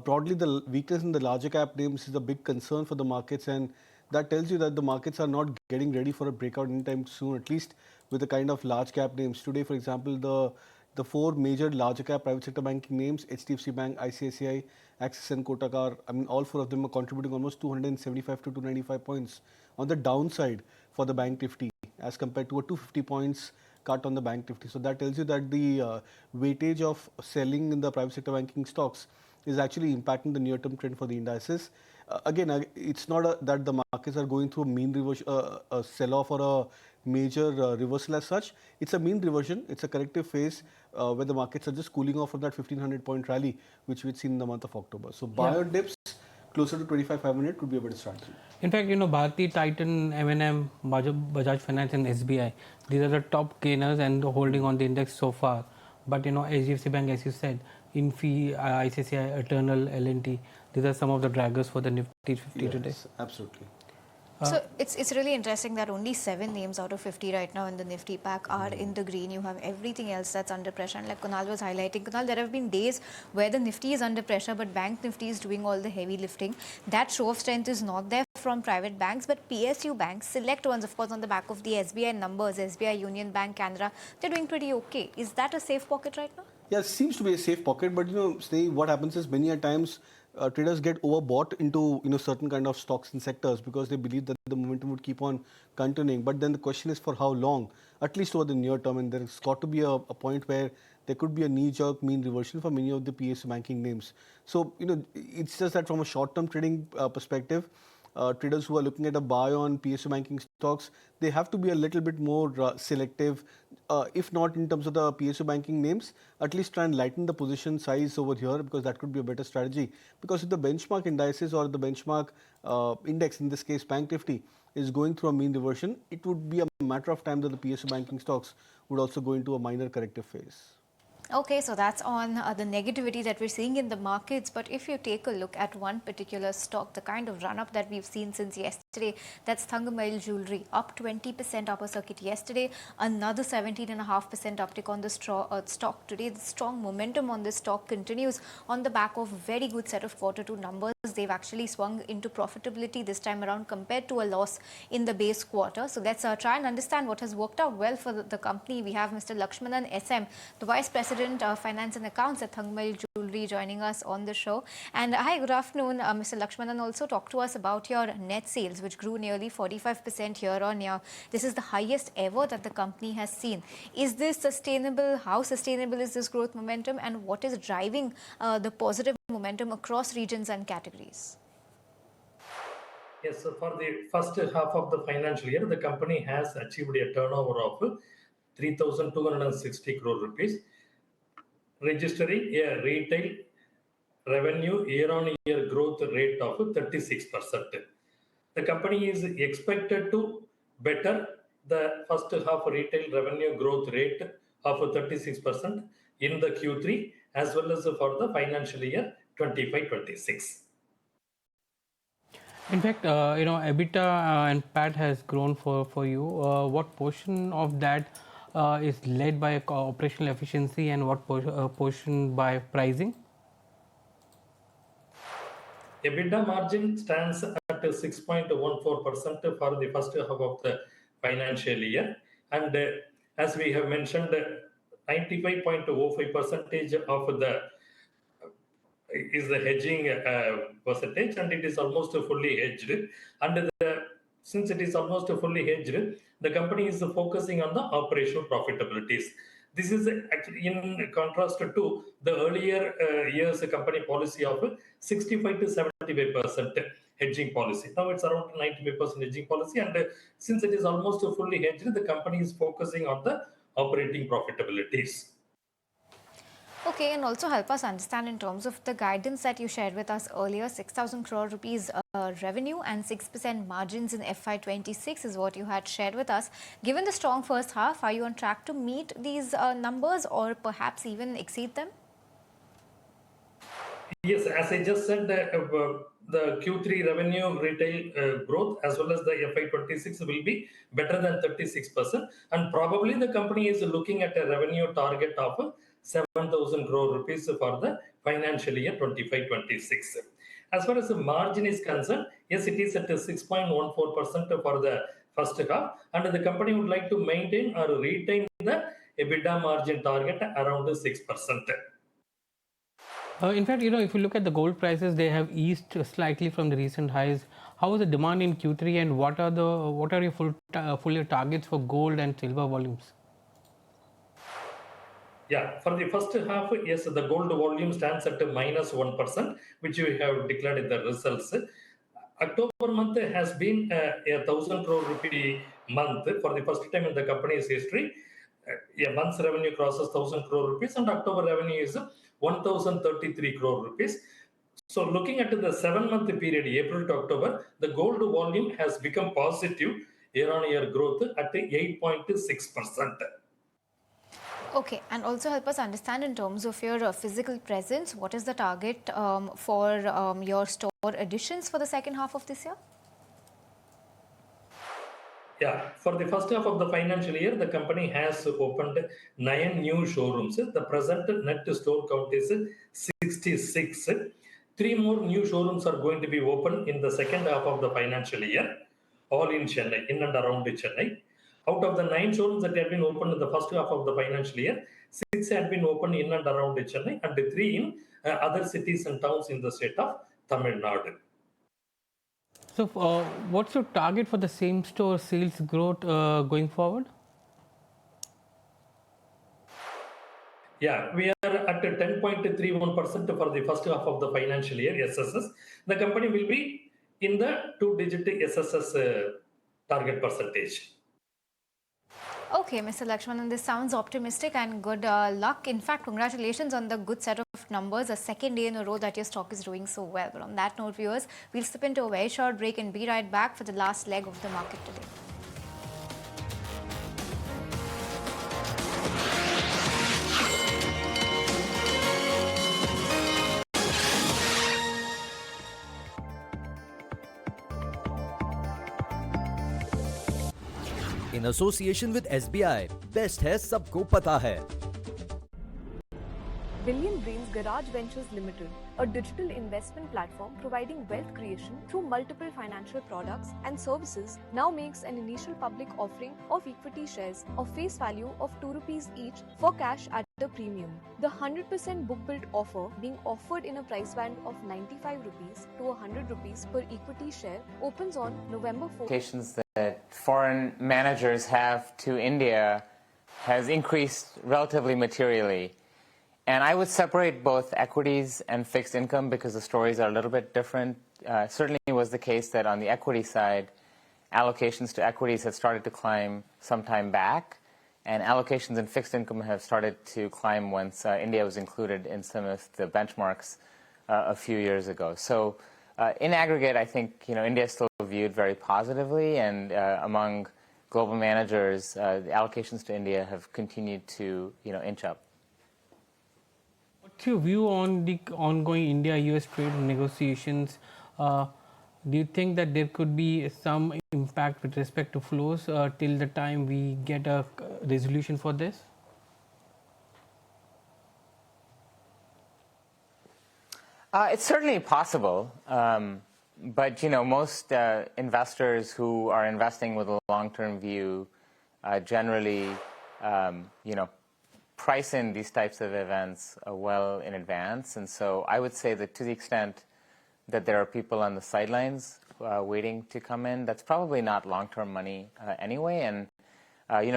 Broadly, the weakness in the larger cap names is a big concern for the markets, and that tells you that the markets are not getting ready for a breakout anytime soon, at least with the kind of large cap names. Today, for example, the four major larger cap private sector banking names, HDFC Bank, ICICI, Axis and Kotak are, all four of them are contributing almost 275 to 295 points on the downside for the Bank Nifty as compared to a 250 points cut on the Bank Nifty. So that tells you that the weightage of selling in the private sector banking stocks is actually impacting the near-term trend for the indices. Again, it's not that the markets are going through a mean reversion, a sell-off or a major reversal as such. It's a mean reversion. It's a corrective phase where the markets are just cooling off from that 1500 point rally, which we've seen in the month of October. So buyer dips closer to 25,500 could be a better strategy. In fact, Bharti, Titan, M&M, Bajaj Finance and SBI, these are the top gainers and holding on the index so far. But HDFC Bank, as you said, Infi, ICICI, Eternal, L&T, these are some of the draggers for the Nifty 50 today. Yes, absolutely. So it's really interesting that only 7 names out of 50 right now in the Nifty pack are in the green. You have everything else that's under pressure. And like Kunal was highlighting, Kunal, there have been days where the Nifty is under pressure, but Bank Nifty is doing all the heavy lifting. That show of strength is not there from private banks, but PSU banks, select ones, of course, on the back of the SBI numbers, SBI, Union Bank, Canara, they're doing pretty okay. Is that a safe pocket right now? Yeah, it seems to be a safe pocket, but Sneha, what happens is many a times traders get overbought into certain kind of stocks and sectors because they believe that the momentum would keep on continuing. But then the question is for how long, at least over the near term, and there's got to be a point where there could be a knee-jerk mean reversion for many of the PSU banking names. So it's just that from a short-term trading perspective, traders who are looking at a buy on PSU banking stocks, they have to be a little bit more selective, if not in terms of the PSU banking names, at least try and lighten the position size over here because that could be a better strategy. Because if the benchmark indices or the benchmark index, in this case Bank Nifty, is going through a mean reversion, it would be a matter of time that the PSU banking stocks would also go into a minor corrective phase. Okay, so that's on the negativity that we're seeing in the markets. But if you take a look at one particular stock, the kind of run up that we've seen since yesterday, that's Thangamayil Jewelry, up 20% upper circuit yesterday, another 17.5% uptick on the stock today. The strong momentum on this stock continues on the back of very good set of Q2 numbers. They've actually swung into profitability this time around compared to a loss in the base quarter. So let's try and understand what has worked out well for the company. We have Mr. Lakshmanan SM, the Vice President Finance and Accounts at Thangamayil Jewelry, joining us on the show. And hi, good afternoon, Mr. Lakshmanan. Also talk to us about your net sales, which grew nearly 45% year on year. This is the highest ever that the company has seen. Is this sustainable? How sustainable is this growth momentum, and what is driving the positive momentum across regions and categories? Yes, so for the first half of the financial year, the company has achieved a turnover of 3,260 crore rupees, registering a retail revenue year-on-year growth rate of 36%. The company is expected to better the first half retail revenue growth rate of 36% in the Q3 as well as for the financial year 25-26. In fact, EBITDA and PAT has grown for you. What portion of that is led by operational efficiency, and what portion by pricing? EBITDA margin stands at 6.14% for the first half of the financial year, and as we have mentioned, 95.05% of the is the hedging percentage, and it is almost fully hedged. And since it is almost fully hedged, the company is focusing on the operational profitabilities. This is actually in contrast to the earlier years company policy of 65 to 75% hedging policy. Now it's around 95% hedging policy, and since it is almost fully hedged, the company is focusing on the operating profitabilities. Okay, and also help us understand in terms of the guidance that you shared with us earlier, 6,000 crore rupees revenue and 6% margins in FY26 is what you had shared with us. Given the strong first half, are you on track to meet these numbers or perhaps even exceed them? Yes, as I just said, the Q3 revenue retail growth as well as the FY26 will be better than 36%, and probably the company is looking at a revenue target of 7,000 crore rupees for the financial year 25-26. As far as the margin is concerned, yes, it is at 6.14% for the first half, and the company would like to maintain or retain the EBITDA margin target around 6%. In fact, if you look at the gold prices, they have eased slightly from the recent highs. How is the demand in Q3, and what are your full year targets for gold and silver volumes? Yeah, for the first half, yes, the gold volume stands at -1%, which we have declared in the results. October month has been a 1,000 crore rupee month for the first time in the company's history. A month's revenue crosses 1,000 crore rupees, and October revenue is 1,033 crore rupees. So looking at the 7-month period, April to October, the gold volume has become positive year-on-year growth at 8.6%. Okay, and also help us understand in terms of your physical presence, what is the target for your store additions for the second half of this year? Yeah, for the first half of the financial year, the company has opened 9 new showrooms. The present net store count is 66. 3 more new showrooms are going to be opened in the second half of the financial year, all in Chennai, in and around Chennai. Out of the 9 showrooms that have been opened in the first half of the financial year, 6 have been opened in and around Chennai, and 3 in other cities and towns in the state of Tamil Nadu. So, what's your target for the same store sales growth going forward? Yeah, we are at 10.31% for the first half of the financial year, SSS. The company will be in the 2-digit SSS target percentage. Okay, Mr. Lakshmanan, this sounds optimistic and good luck. In fact, congratulations on the good set of numbers. A second day in a row that your stock is doing so well. But on that note, viewers, we'll slip into a very short break and be right back for the last leg of the market today. In association with SBI, best है सबको पता है. Billion Brains Garage Ventures Limited, a digital investment platform providing wealth creation through multiple financial products and services, now makes an initial public offering of equity shares of face value of 2 rupees each for cash at a premium. The 100% book-built offer being offered in a price band of 95 rupees to 100 rupees per equity share opens on November 4th. That foreign managers have to India has increased relatively materially. And I would separate both equities and fixed income because the stories are a little bit different. Certainly it was the case that on the equity side, allocations to equities had started to climb some time back, and allocations in fixed income have started to climb once India was included in some of the benchmarks a few years ago. So in aggregate, I think India is still viewed very positively, and among global managers, the allocations to India have continued to inch up. What's your view on the ongoing India-US trade negotiations? Do you think that there could be some impact with respect to flows till the time we get a resolution for this? It's certainly possible, but most investors who are investing with a long-term view generally, price in these types of events well in advance. And so I would say that to the extent that there are people on the sidelines waiting to come in, that's probably not long-term money anyway. And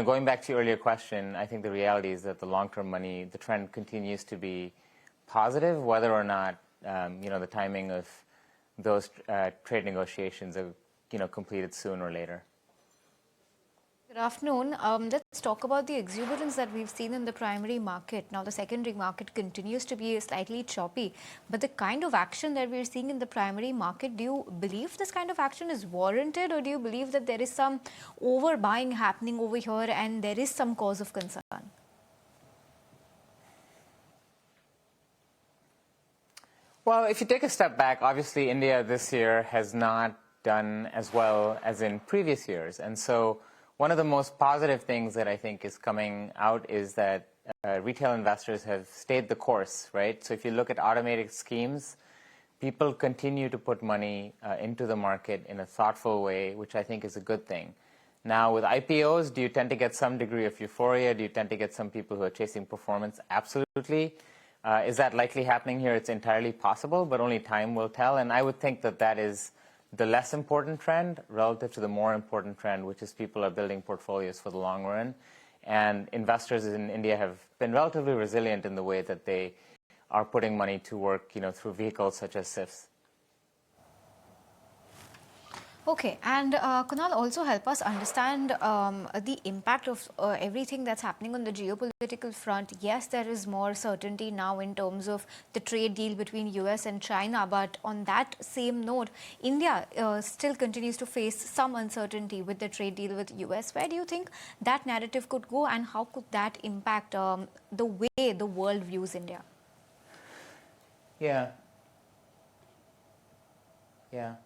going back to your earlier question, I think the reality is that the long-term money, the trend continues to be positive, whether or not the timing of those trade negotiations are completed soon or later. Good afternoon. Let's talk about the exuberance that we've seen in the primary market. Now, the secondary market continues to be slightly choppy, but the kind of action that we're seeing in the primary market, do you believe this kind of action is warranted, or do you believe that there is some overbuying happening over here and there is some cause of concern? Well, if you take a step back, obviously India this year has not done as well as in previous years. And so one of the most positive things that I think is coming out is that retail investors have stayed the course, right? So if you look at automated schemes, people continue to put money into the market in a thoughtful way, which I think is a good thing. Now, with IPOs, do you tend to get some degree of euphoria? Do you tend to get some people who are chasing performance? Absolutely. Is that likely happening here? It's entirely possible, but only time will tell. And I would think that that is the less important trend relative to the more important trend, which is people are building portfolios for the long run. And investors in India have been relatively resilient in the way that they are putting money to work, through vehicles such as SIFs. Okay, and Kunal, also help us understand the impact of everything that's happening on the geopolitical front. Yes, there is more certainty now in terms of the trade deal between US and China, but on that same note, India still continues to face some uncertainty with the trade deal with US. Where do you think that narrative could go, and how could that impact the way the world views India? Yeah.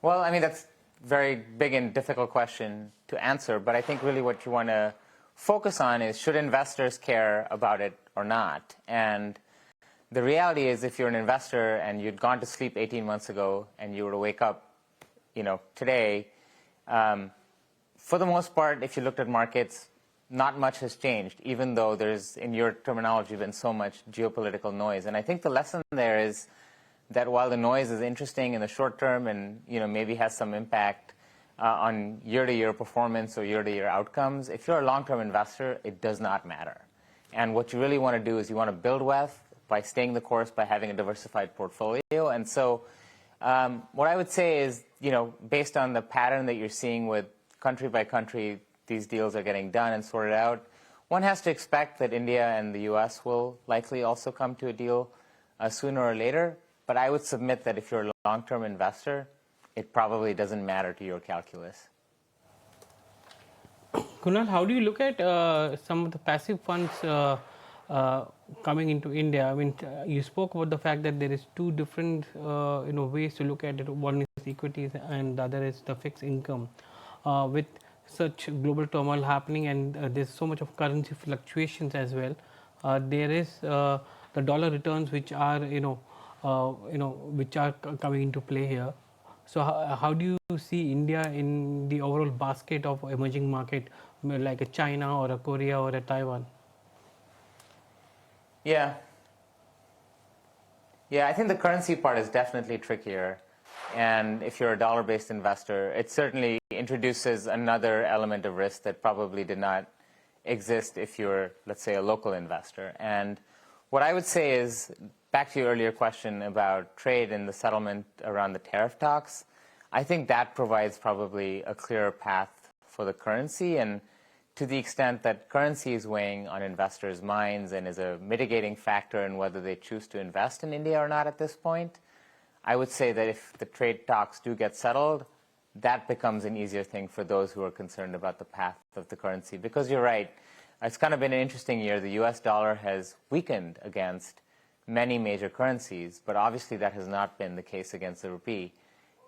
Well, I mean, that's very big and difficult question to answer, but I think really what you want to focus on is, should investors care about it or not? And the reality is, if you're an investor and you'd gone to sleep 18 months ago and you were to wake up, today, for the most part, if you looked at markets, not much has changed, even though there's, in your terminology, been so much geopolitical noise. And I think the lesson there is that while the noise is interesting in the short term and maybe has some impact on year-to-year performance or year-to-year outcomes, if you're a long-term investor, it does not matter. And what you really want to do is you want to build wealth by staying the course, by having a diversified portfolio. And so what I would say is, based on the pattern that you're seeing with country by country, these deals are getting done and sorted out, one has to expect that India and the US will likely also come to a deal sooner or later. But I would submit that if you're a long-term investor, it probably doesn't matter to your calculus. Kunal, how do you look at some of the passive funds coming into India? I mean, you spoke about the fact that there is two different ways to look at it. One is equities and the other is the fixed income. With such global turmoil happening, and there's so much of currency fluctuations as well. There is the dollar returns which are which are coming into play here. So how do you see India in the overall basket of emerging market, like a China or a Korea or a Taiwan? Yeah. Yeah, I think the currency part is definitely trickier. And if you're a dollar-based investor, it certainly introduces another element of risk that probably did not exist if you're, let's say, a local investor. And what I would say is, back to your earlier question about trade and the settlement around the tariff talks, I think that provides probably a clearer path for the currency. And to the extent that currency is weighing on investors' minds and is a mitigating factor in whether they choose to invest in India or not at this point, I would say that if the trade talks do get settled, that becomes an easier thing for those who are concerned about the path of the currency. Because you're right, it's kind of been an interesting year. The US dollar has weakened against many major currencies, but obviously that has not been the case against the rupee.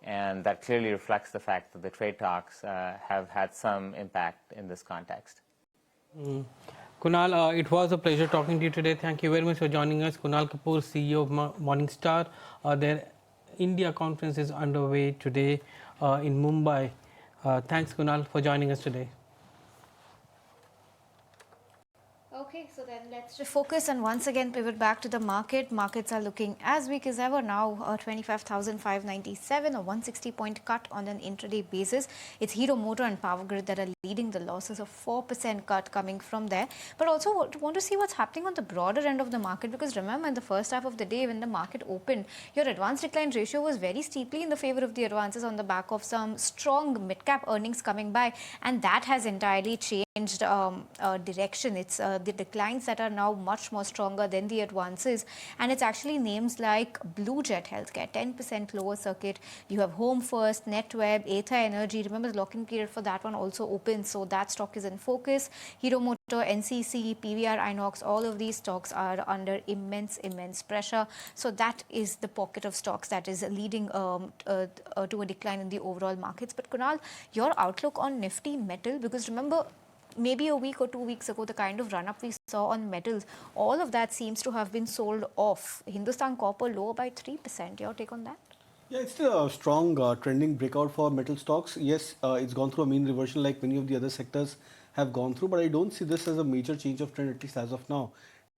And that clearly reflects the fact that the trade talks have had some impact in this context. Kunal, it was a pleasure talking to you today. Thank you very much for joining us. Kunal Kapoor, CEO of Morningstar. Their India conference is underway today in Mumbai. Thanks, Kunal, for joining us today. Okay, so then let's focus and once again pivot back to the market. Markets are looking as weak as ever now, 25,597, a 160-point cut on an intraday basis. It's Hero Motor and Power Grid that are leading the losses, of 4% cut coming from there. But also want to see what's happening on the broader end of the market, because remember, in the first half of the day when the market opened, your advance decline ratio was very steeply in the favor of the advances on the back of some strong mid-cap earnings coming by, and that has entirely changed direction. It's the declines that are now much more stronger than the advances, and it's actually names like Blue Jet Healthcare, 10% lower circuit. You have Home First, NetWeb, Ather Energy. Remember, the lock-in period for that one also open, so that stock is in focus. Hero Motor, NCC, PVR, Inox, all of these stocks are under immense pressure. So that is the pocket of stocks that is leading to a decline in the overall markets. But Kunal, your outlook on Nifty Metal, because remember, maybe a week or 2 weeks ago, the kind of run-up we saw on metals, all of that seems to have been sold off. Hindustan Copper lower by 3%. Your take on that? Yeah, it's still a strong trending breakout for metal stocks. Yes, it's gone through a mean reversion like many of the other sectors have gone through, but I don't see this as a major change of trend, at least as of now.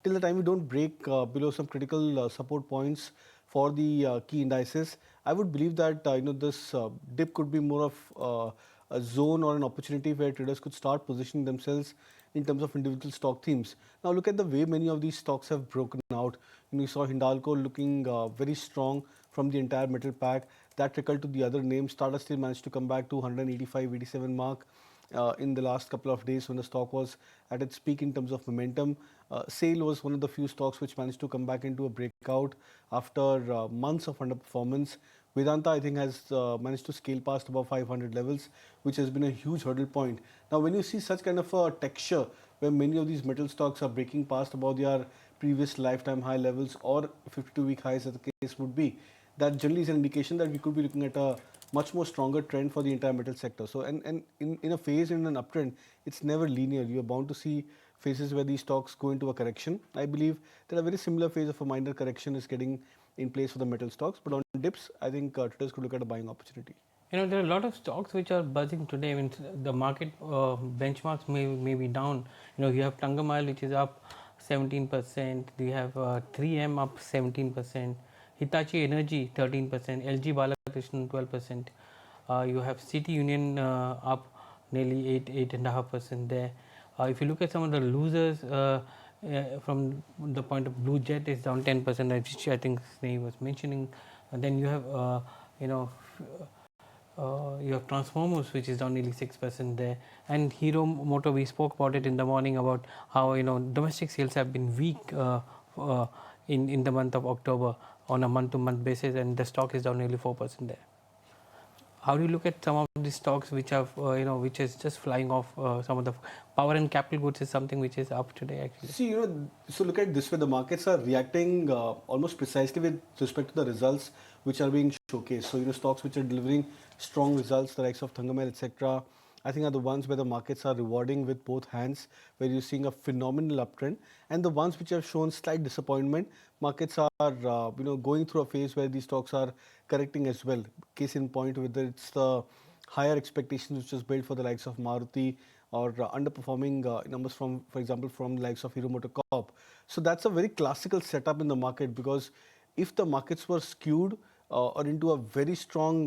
Till the time we don't break below some critical support points for the key indices, I would believe that this dip could be more of a zone or an opportunity where traders could start positioning themselves in terms of individual stock themes. Now look at the way many of these stocks have broken out. You saw Hindalco looking very strong from the entire metal pack. That trickled to the other names. Tata Steel managed to come back to 185-87 mark in the last couple of days when the stock was at its peak in terms of momentum. SAIL was one of the few stocks which managed to come back into a breakout after months of underperformance. Vedanta, I think, has managed to scale past above 500 levels, which has been a huge hurdle point. Now, when you see such kind of a texture, where many of these metal stocks are breaking past above their previous lifetime high levels or 52-week highs, as the case would be, that generally is an indication that we could be looking at a much more stronger trend for the entire metal sector. So, and in a phase, in an uptrend, it's never linear. You are bound to see phases where these stocks go into a correction. I believe that a very similar phase of a minor correction is getting in place for the metal stocks, but on dips, I think traders could look at a buying opportunity. There are a lot of stocks which are buzzing today. I mean, the market benchmarks may be down. You have Tangamile, which is up 17%. You have 3M up 17%. Hitachi Energy 13%. LG Balakrishnan 12%. You have City Union up nearly 8.5% there. If you look at some of the losers, from the point of Blue Jet is down 10%, which I think Sneh was mentioning. And then you have you have Transformers, which is down nearly 6% there, and Hero Motor, we spoke about it in the morning about how domestic sales have been weak in the month of October on a month-to-month basis, and the stock is down nearly 4% there. How do you look at some of these stocks which have which is just flying off? Some of the power and capital goods is something which is up today actually. See, so look at this way: the markets are reacting almost precisely with respect to the results which are being showcased. So stocks which are delivering strong results, the likes of Thangamel, etc., I think are the ones where the markets are rewarding with both hands, where you're seeing a phenomenal uptrend, and the ones which have shown slight disappointment, markets are going through a phase where these stocks are correcting as well. Case in point, whether it's the higher expectations which was built for the likes of Maruti, or underperforming numbers from, for example, from the likes of Hero MotoCorp. So that's a very classical setup in the market, because if the markets were skewed or into a very strong,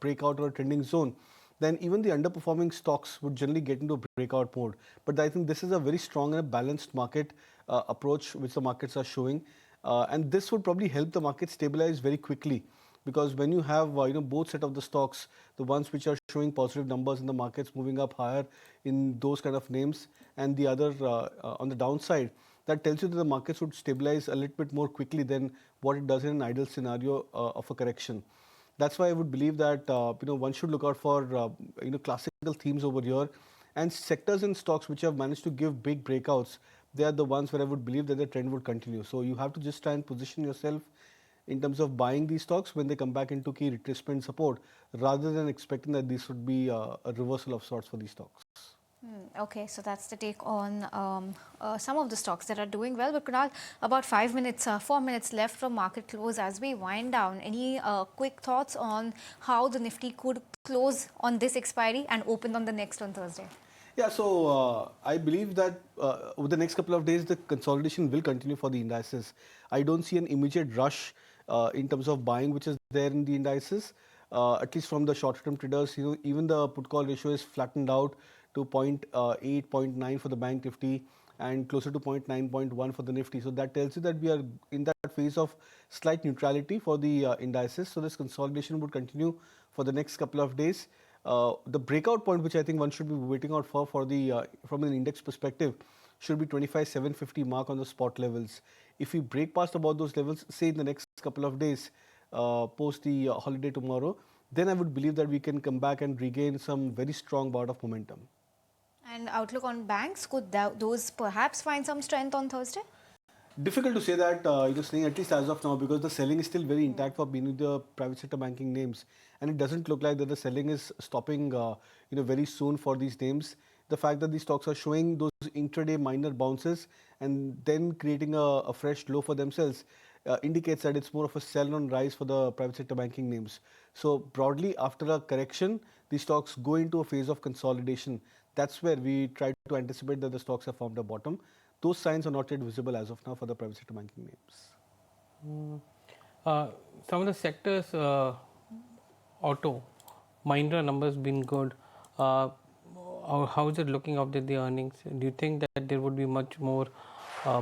breakout or trending zone, then even the underperforming stocks would generally get into a breakout mode. But I think this is a very strong and a balanced market approach which the markets are showing, and this would probably help the market stabilize very quickly. Because when you have both set of the stocks, the ones which are showing positive numbers in the markets moving up higher in those kind of names, and the other on the downside, that tells you that the markets would stabilize a little bit more quickly than what it does in an ideal scenario of a correction. That's why I would believe that one should look out for classical themes over here, and sectors and stocks which have managed to give big breakouts. They are the ones where I would believe that the trend would continue. So you have to just try and position yourself in terms of buying these stocks when they come back into key retracement support, rather than expecting that this would be a reversal of sorts for these stocks. Okay, so that's the take on some of the stocks that are doing well. But Kunal, about 4 minutes left from market close. As we wind down, any quick thoughts on how the Nifty could close on this expiry and open on the next on Thursday? Yeah, so I believe that over the next couple of days, the consolidation will continue for the indices. I don't see an immediate rush in terms of buying which is there in the indices, at least from the short-term traders. Even the put-call ratio is flattened out to 0.8, 0.9 for the Bank Nifty, and closer to 0.9, 0.1 for the Nifty. So that tells you that we are in that phase of slight neutrality for the indices. So this consolidation would continue for the next couple of days. The breakout point, which I think one should be waiting out for the from an index perspective, should be 25,750 mark on the spot levels. If we break past about those levels, say in the next couple of days, post the holiday tomorrow, then I would believe that we can come back and regain some very strong bout of momentum. And outlook on banks, could those perhaps find some strength on Thursday? Difficult to say that, saying at least as of now, because the selling is still very intact for many of the private sector banking names, and it doesn't look like that the selling is stopping, very soon for these names. The fact that these stocks are showing those intraday minor bounces and then creating a fresh low for themselves indicates that it's more of a sell on rise for the private sector banking names. So broadly, after a correction, these stocks go into a phase of consolidation. That's where we try to anticipate that the stocks have formed a bottom. Those signs are not yet visible as of now for the private sector banking names. Some of the sectors, auto, Mahindra numbers been good. How is it looking after the earnings? Do you think that there would be much more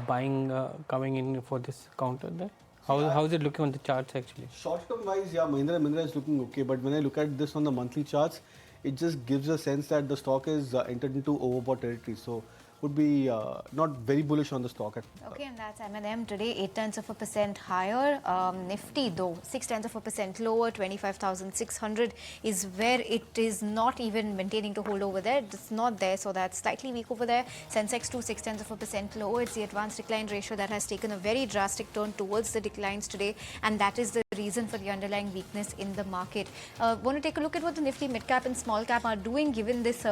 buying coming in for this counter there? How is it looking on the charts actually? Short term wise, yeah, Mahindra is looking okay. But when I look at this on the monthly charts, it just gives a sense that the stock is entered into overbought territory. So would be not very bullish on the stock. Okay, and that's M&M today, 0.8% higher. Nifty though, 0.6% lower, 25,600 is where it is not even maintaining to hold over there. It's not there, so that's slightly weak over there. Sensex 0.6% lower. It's the advanced decline ratio that has taken a very drastic turn towards the declines today, and that is the reason for the underlying weakness in the market. Want to take a look at what the Nifty mid-cap and small-cap are doing given this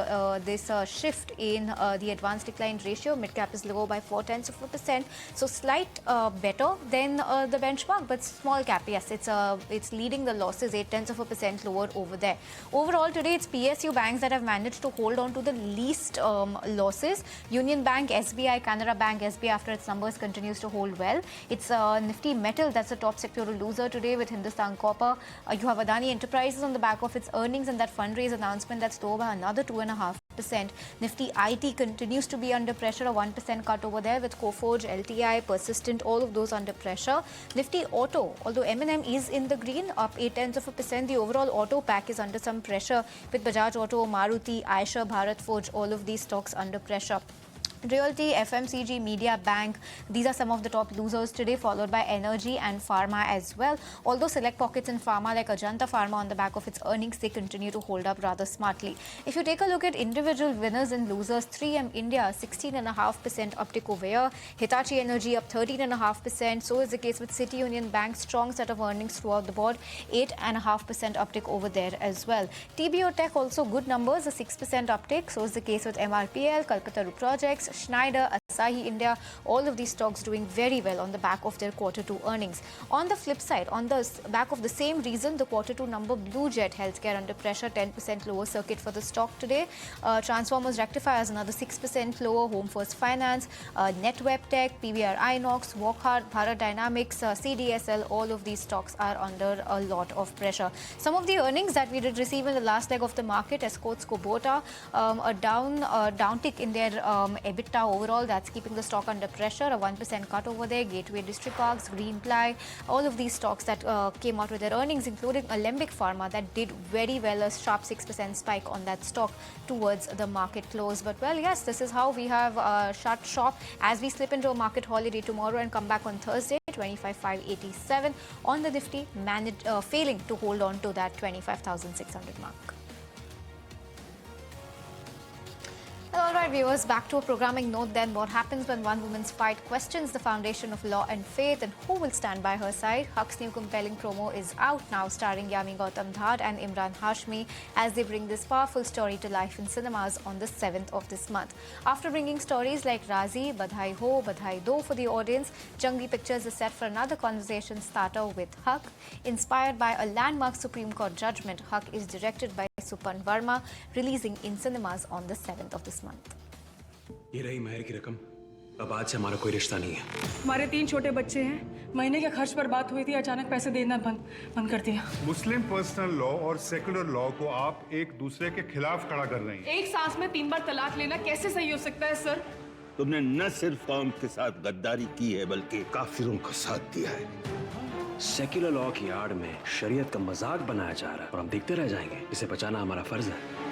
shift in the advanced decline ratio. Mid-cap is lower by 0.4%, so slight better than the benchmark, but small-cap, yes, it's leading the losses, 0.8% lower over there. Overall, today it's PSU banks that have managed to hold on to the least losses. Union Bank, SBI, Canara Bank, SBI after its numbers continues to hold well. It's Nifty Metal that's the top sectoral loser today with Hindustan Copper. You have Adani Enterprises on the back of its earnings and that fundraise announcement that's lower by another 2.5%. Nifty IT continues to be under pressure, a 1% cut over there with Coforge, LTI, Persistent, all of those under pressure. Nifty Auto, although M&M is in the green, up 0.8%, the overall auto pack is under some pressure with Bajaj Auto, Maruti, Eicher, Bharat Forge, all of these stocks under pressure. Realty, FMCG, Media, Bank, these are some of the top losers today, followed by Energy and Pharma as well. Although select pockets in Pharma like Ajanta Pharma on the back of its earnings, they continue to hold up rather smartly. If you take a look at individual winners and losers, 3M India, 16.5% uptick over here. Hitachi Energy up 13.5%. So is the case with City Union Bank, strong set of earnings throughout the board, 8.5% uptick over there as well. TBO Tech also good numbers, a 6% uptick. So is the case with MRPL, Kalpataru Projects, Schneider, Asahi India, all of these stocks doing very well on the back of their Q2 earnings. On the flip side, on the back of the same reason, the Q2 number, Blue Jet Healthcare under pressure, 10% lower circuit for the stock today. Transformers Rectifiers another 6% lower, Home First Finance, NetWeb Tech, PVR Inox, Wockhardt, Bharat Dynamics, CDSL, all of these stocks are under a lot of pressure. Some of the earnings that we did receive in the last leg of the market, Escorts Kubota, a downtick in their EBITDA overall, that's keeping the stock under pressure, a 1% cut over there. Gateway Distriparks, Greenply, all of these stocks that came out with their earnings, including Alembic Pharma, that did very well, a sharp 6% spike on that stock towards the market close. But well, yes, this is how we have shut shop as we slip into a market holiday tomorrow and come back on Thursday. 25,587 on the Nifty, failing to hold on to that 25,600 mark. All right, viewers, back to a programming note then. What happens when one woman's fight questions the foundation of law and faith, and who will stand by her side? Huck's new compelling promo is out now, starring Yami Gautam Dhad and Imran Hashmi, as they bring this powerful story to life in cinemas on the 7th of this month. After bringing stories like Razi, Badhai Ho, Badhai Do for the audience, Jangi Pictures is set for another conversation starter with Huck. Inspired by a landmark Supreme Court judgment, Huck is directed by Supan Verma, releasing in cinemas on the 7th of this month. ये रही महर की रकम। अब आज से हमारा कोई रिश्ता नहीं है। हमारे 3 छोटे बच्चे हैं। महीने के खर्च पर बात हुई थी, अचानक पैसे देना बंद कर दिया। मुस्लिम पर्सनल लॉ और सेकुलर लॉ को आप एक दूसरे के खिलाफ खड़ा कर रही हैं। एक सांस में 3 बार तलाक लेना कैसे सही हो सकता है सर? तुमने न सिर्फ कौम के साथ गद्दारी की है, बल्कि काफिरों का साथ दिया है। सेक्युलर लॉ की आड़ में शरीयत का मजाक बनाया जा रहा है और हम देखते रह जाएंगे। इसे बचाना हमारा फर्ज है।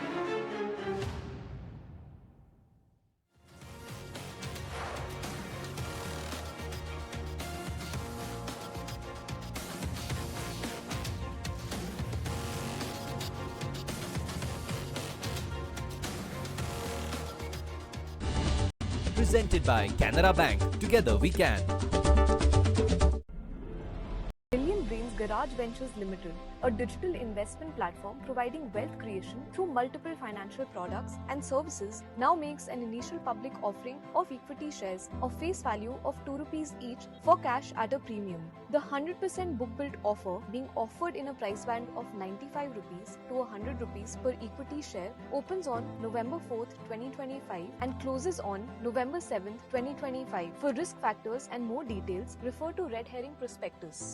Presented by Canara Bank. Together we can. Brilliant Brains Garage Ventures Limited, a digital investment platform providing wealth creation through multiple financial products and services, now makes an initial public offering of equity shares of face value of ₹2 each for cash at a premium. The 100% book-built offer being offered in a price band of ₹95 to ₹100 per equity share opens on November 4th, 2025 and closes on November 7th, 2025. For risk factors and more details, refer to Red Herring Prospectus.